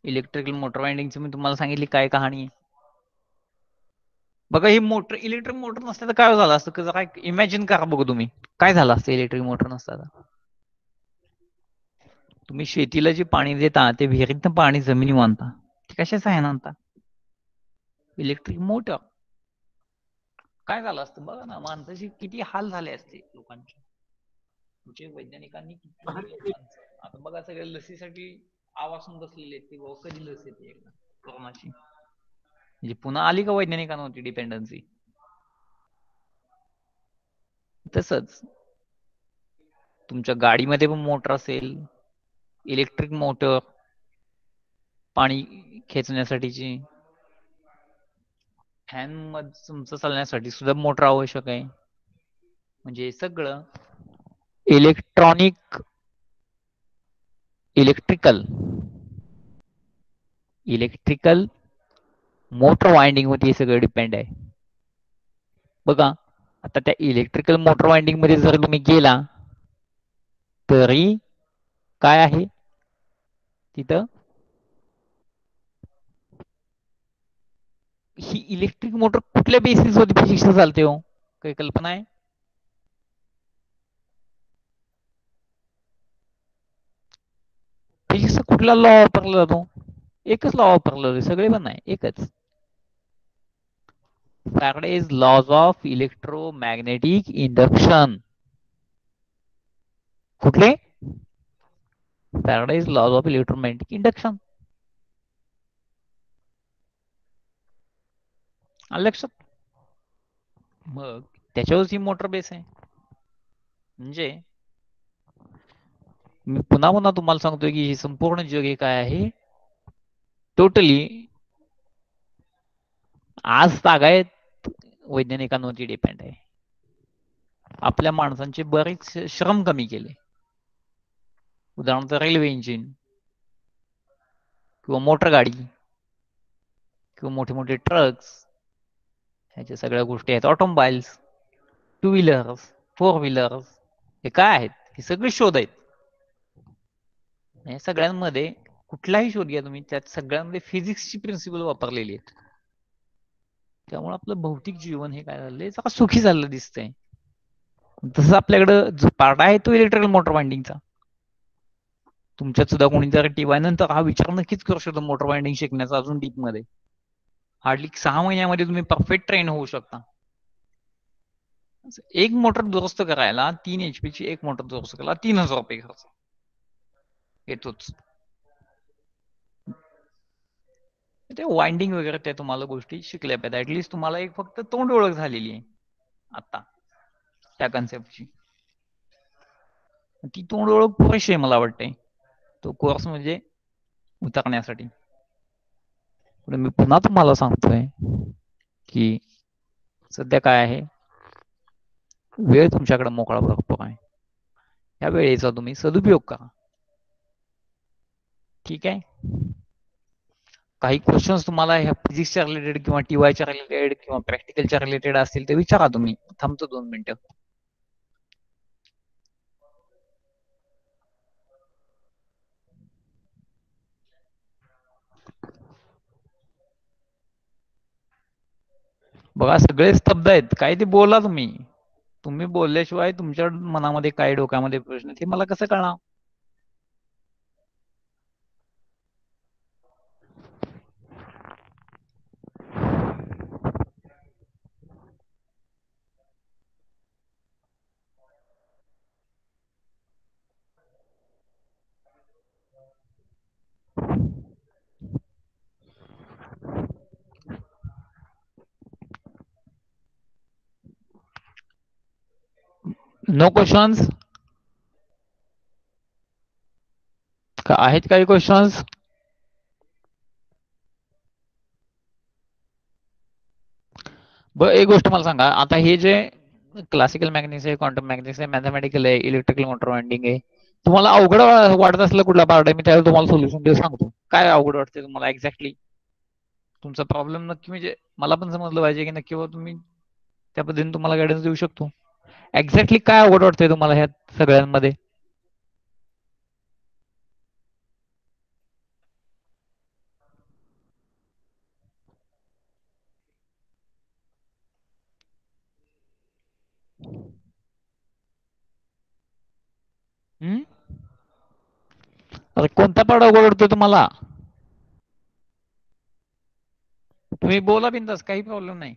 Speaker 2: इलेक्ट्रिकल मोटर वाइंडिंगची मी तुम्हाला सांगितली काय कहाणी आहे. बघा ही मोटर, इलेक्ट्रिक मोटर नसते तर काय झालं असतं, जरा इमॅजिन करा बघू तुम्ही, काय झालं असतं इलेक्ट्रिक मोटर नसता तर. तुम्ही शेतीला जे पाणी देता ते विहिरीतनं पाणी जमिनी आणता, ते कशा सहाय्याने आणता? Electric motor. काय झालं असतं बघा ना, माणसाचे किती हाल झाले असते लोकांचे, तुमचे वैज्ञानिकांनी किती लोकांचं. आता बघा सगळ्या लसीसाठी आवासून बसलेले आहेत की बाबा कधी लस येते एकदा कोरोनाची, म्हणजे पुन्हा आली का वैज्ञानिकांवरती डिपेंडन्सी. तसंच तुमच्या गाडीमध्ये पण मोटर असेल, इलेक्ट्रिक मोटर पाणी खेचण्यासाठीची, फॅन मध्ये तुमचं चालण्यासाठी सुद्धा मोटर आवश्यक आहे. म्हणजे सगळं इलेक्ट्रॉनिक, इलेक्ट्रिकल मोटर वाइंडिंग वरती हे सगळं डिपेंड आहे. बघा आता त्या इलेक्ट्रिकल मोटर वाइंडिंग मध्ये जर तुम्ही गेला तरी काय आहे तिथं, ही इलेक्ट्रिक मोटर कुठल्या बेसिस वरती फिजिक्स चालते हो, काही कल्पना आहे? फिजिक्सचा कुठला लॉ वापरला जातो? एकच लॉ वापरला जातो, सगळे पण नाही, एकच. Faraday's laws of electromagnetic induction. कुठले? Faraday's laws of electromagnetic induction. आलं लक्षात? मग त्याच्यावरच ही मोटर बेस आहे. म्हणजे मी पुन्हा पुन्हा तुम्हाला सांगतोय की हे संपूर्ण जग हे काय आहे, टोटली आज तागायत वैज्ञानिकांवरती डिपेंड आहे. आपल्या माणसांचे बरेच श्रम कमी केले. उदाहरणार्थ रेल्वे इंजिन किंवा मोटर गाडी किंवा मोठे मोठे ट्रक्स, ह्याच्या सगळ्या गोष्टी आहेत, automobiles, two wheelers, four wheelers, हे काय आहेत? हे सगळे शोध आहेत. या सगळ्यांमध्ये कुठलाही शोध घ्या तुम्ही, त्यात सगळ्यांमध्ये फिजिक्सची प्रिन्सिपल वापरलेली आहेत. त्यामुळे आपलं भौतिक जीवन हे काय झालंय, जरा सुखी झालेलं दिसतंय. तसं आपल्याकडं जो पार्ट आहे तो इलेक्ट्रिकल मोटर वाइंडिंगचा. तुमच्यात सुद्धा कोणीतरी टीवाय नंतर हा विचार नक्कीच करू शकतो मोटर वाइंडिंग शिकण्याचा अजून डीप मध्ये. हार्डली 6 महिन्यामध्ये तुम्ही परफेक्ट ट्रेन होऊ शकता. एक मोटर दुरुस्त करायला 3 HP ची एक मोटर दुरुस्त करायला 3000 रुपये खर्च येतोच. ते वाइंडिंग वगैरे त्या तुम्हाला गोष्टी शिकल्या पाहिजे. ऍटलीस्ट तुम्हाला एक फक्त तोंड ओळख झालेली आहे आता त्या कन्सेप्टची. ती तोंड ओळख पुरेशी आहे मला वाटते तो कोर्स म्हणजे उतरण्यासाठी. मी पुन्हा तुम्हाला सांगतोय की सध्या काय आहे, वेळ तुमच्याकडे मोकळा भरपूर आहे, या वेळेचा तुम्ही सदुपयोग करा. ठीक आहे? काही क्वेश्चन्स तुम्हाला ह्या फिजिक्सच्या रिलेटेड किंवा टीवायच्या रिलेटेड किंवा प्रॅक्टिकलच्या रिलेटेड असतील ते विचारा तुम्ही. थांबतो 2 मिनिटं. बघा सगळे स्तब्ध आहेत, काय ते बोला तुम्ही. तुम्ही बोलल्याशिवाय तुमच्या मनामध्ये काय डोक्यामध्ये प्रश्न ते मला कसं कळणार? No questions? का आहेत काही क्वेश्चन्स? एक गोष्ट मला सांगा, आता हे जे क्लासिकल मॅग्नेटिक्स आहे, क्वांटम मॅग्नेटिक्स आहे, मॅथमॅटिकल आहे, इलेक्ट्रिकल मोटर वाइंडिंग आहे, तुम्हाला अवघड वाटत असलं कुठला पार्ट आहे, मी त्यावेळेला तुम्हाला सोल्युशन देऊ सांगतो. काय अवघड वाटते तुम्हाला एक्झॅक्टली? तुमचा प्रॉब्लेम नक्की म्हणजे मला पण समजलं पाहिजे की नक्की तुम्ही त्या पद्धतीने तुम्हाला गायडन्स देऊ शकतो. एक्झॅक्टली काय अवघड वाटतंय तुम्हाला ह्या सगळ्यांमध्ये? अरे कोणता पाठ आवडतो तुम्हाला? तुम्ही बोला बिंदास, काही प्रॉब्लेम नाही.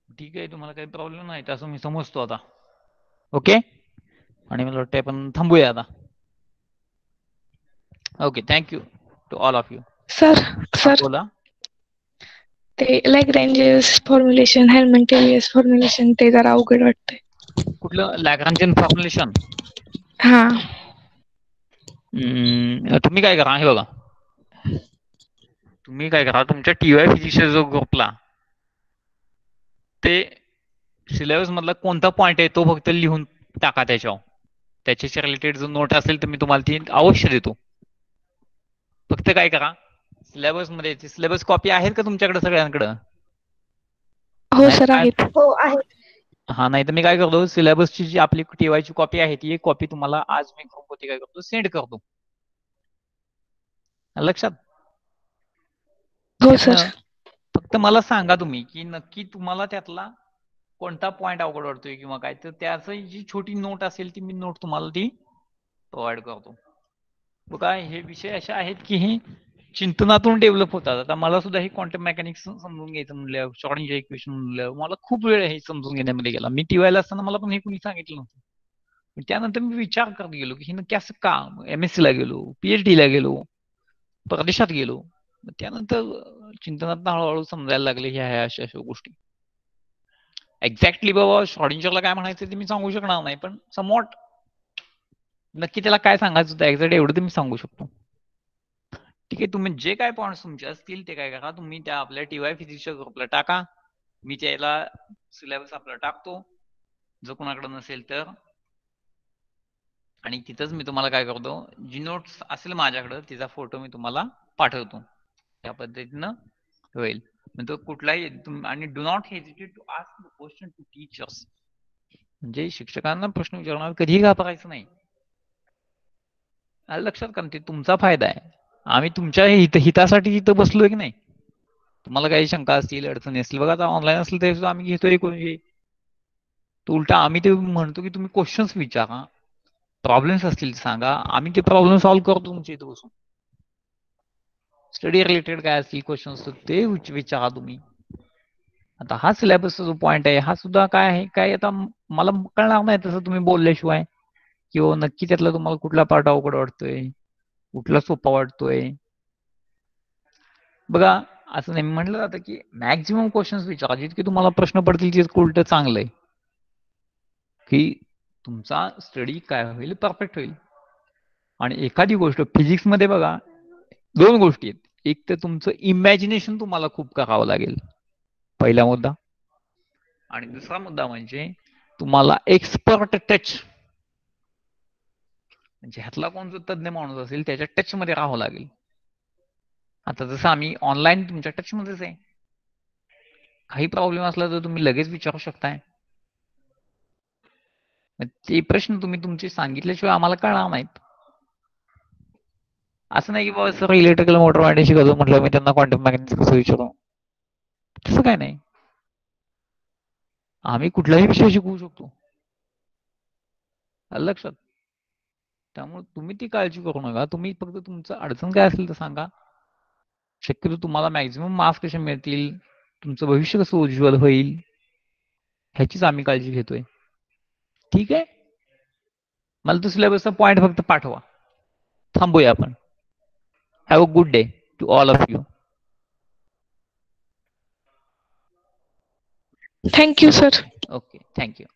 Speaker 2: ठीक आहे, तुम्हाला काही प्रॉब्लेम नाही असं मी समजतो आता. ओके, आणि मला वाटतं आपण थांबूया आता. Okay, thank you to all of you.
Speaker 3: Sir
Speaker 2: बोला.
Speaker 3: ते लॅग्रेंजियस फॉर्म्युलेशन, हेल्मंटेरियस फॉर्म्युलेशन ते जरा अवघड वाटतंय.
Speaker 2: कुठलं लॅग्रांजियन फॉर्म्युलेशन?
Speaker 3: हा,
Speaker 2: तुम्ही काय करा, हे बघा, तुम्ही काय करा, तुमच्या TY फिजिक्सच्या जो ग्रुपला ते सिलेबस मधला कोणता पॉइंट आहे तो फक्त लिहून टाका त्याच्यावर. त्याच्याशी रिलेटेड जो नोट असेल तर मी तुम्हाला ती अवश्य देतो. फक्त काय करा, सिलेबस मध्ये सिलेबस कॉपी आहेत का तुमच्याकडे सगळ्यांकडे?
Speaker 3: हो सर आहेत.
Speaker 4: हो आहे.
Speaker 2: हा, नाही तर मी काय करतो, सिलेबसची जी आपली TY ची कॉपी आहे ती एक कॉपी तुम्हाला आज मी ग्रुपवरती काय करतो, सेंड करतो. लक्षात?
Speaker 3: हो सर.
Speaker 2: फक्त मला सांगा तुम्ही की नक्की तुम्हाला त्यातला कोणता पॉइंट अवघड वाटतोय किंवा काय, तर त्याची जी छोटी नोट असेल ती मी नोट तुम्हाला ती प्रोव्हाइड करतो. बघा, हे विषय असे आहेत की हे चिंतनातून डेव्हलप होतात. आता मला सुद्धा हे क्वांटम मेकॅनिक्स समजून घ्यायचं म्हणलं, श्रोडिंगर इक्वेशन म्हणलं, मला खूप वेळ हे समजून घेण्यामध्ये गेला. मी TY ला असताना मला पण हे कुणी सांगितलं नव्हतं. पण त्यानंतर मी विचार करत गेलो की हे नक्की असं का. MSc ला गेलो, PhD ला गेलो, परदेशात गेलो, त्यानंतर चिंतनात हळूहळू समजायला लागले ह्या अशा अशा गोष्टी. एक्झॅक्टली बाबा श्रोडिंगरला काय म्हणायचं ते मी सांगू शकणार नाही, पण समवॉट नक्की त्याला काय सांगायचं होतं एक्झॅक्ट एवढं तर मी सांगू शकतो. ठीक आहे, तुम्ही जे काय पॉईंट्स तुमचे असतील ते काय करा, तुम्ही त्या आपल्या TY फिजिक्सच्या ग्रुपला टाका. मी त्याला सिलेबस आपला टाकतो जर कोणाकडे नसेल तर, आणि तिथंच मी तुम्हाला काय करतो, जी नोट्स असेल माझ्याकडे तिचा फोटो मी तुम्हाला पाठवतो. त्या पद्धतीनं होईल. तो कुठलाही, आणि do not hesitate to ask the question to teachers. म्हणजे शिक्षकांना प्रश्न विचारणार कधीही घाबरायचं नाही. लक्षात का, ते तुमचा फायदा आहे. आम्ही तुमच्या हितासाठी इथं बसलोय की नाही. तुम्हाला काही शंका असतील, अडचणी असतील, बघा आता ऑनलाईन असेल तरी आम्ही घेतोय कोणी, तो उलटा आम्ही ते म्हणतो की तुम्ही क्वेश्चन्स विचारा, प्रॉब्लेम्स असतील सांगा, आम्ही ते प्रॉब्लेम सॉल्व्ह करतो तुमच्या इथं बसून. स्टडी रिलेटेड काय असतील क्वेश्चन्स ते विचारा तुम्ही. आता हा सिलेबसचा जो पॉइंट आहे हा सुद्धा काय आहे, काय आता मला कळणार नाही तसं तुम्ही बोलल्याशिवाय, किंवा नक्की त्यातला तुम्हाला कुठला पार्ट अवघड वाटतोय, कुठला सोपा वाटतोय. बघा, असं नाही म्हटलं जातं की मॅक्झिमम क्वेश्चन्स विचारा, जितके तुम्हाला प्रश्न पडतील तितकं उलट चांगलं आहे, की तुमचा स्टडी काय होईल, परफेक्ट होईल. आणि एखादी गोष्ट फिजिक्स मध्ये बघा, दोन गोष्टी आहेत. एक तर तुमचं इमॅजिनेशन तुम्हाला खूप करावं लागेल, पहिला मुद्दा. आणि दुसरा मुद्दा म्हणजे तुम्हाला एक्सपर्ट टच, म्हणजे ह्यातला कोण जो तज्ञ माणूस असेल त्याच्या टच मध्ये राहावं लागेल. आता जसं आम्ही ऑनलाईन तुमच्या टच मध्येच आहे, काही प्रॉब्लेम असला तर तुम्ही लगेच विचारू शकताय. ते प्रश्न तुम्ही तुमचे सांगितल्याशिवाय आम्हाला कळणार नाहीत. असं नाही की बाबा सर इलेक्ट्रिकल मोटर वाढणे शिकवतो म्हटलं मी त्यांना क्वांटम मेकॅनिक्स कसं विचारू, तसं काय नाही. आम्ही कुठलाही विषय शिकवू शकतो, लक्षात. त्यामुळे तुम्ही ती काळजी करू नका. तुम्ही फक्त तुमचं अडचण काय असेल तर सांगा. शक्यतो तुम्हाला मॅक्झिमम मार्क्स कसे मिळतील, तुमचं भविष्य कसं उज्ज्वल होईल, ह्याचीच आम्ही काळजी घेतोय. ठीक आहे, मला तो सिलेबसचा पॉइंट फक्त पाठवा, थांबूया आपण. Have a good day to all of you.
Speaker 3: Thank you sir.
Speaker 2: Okay, thank you.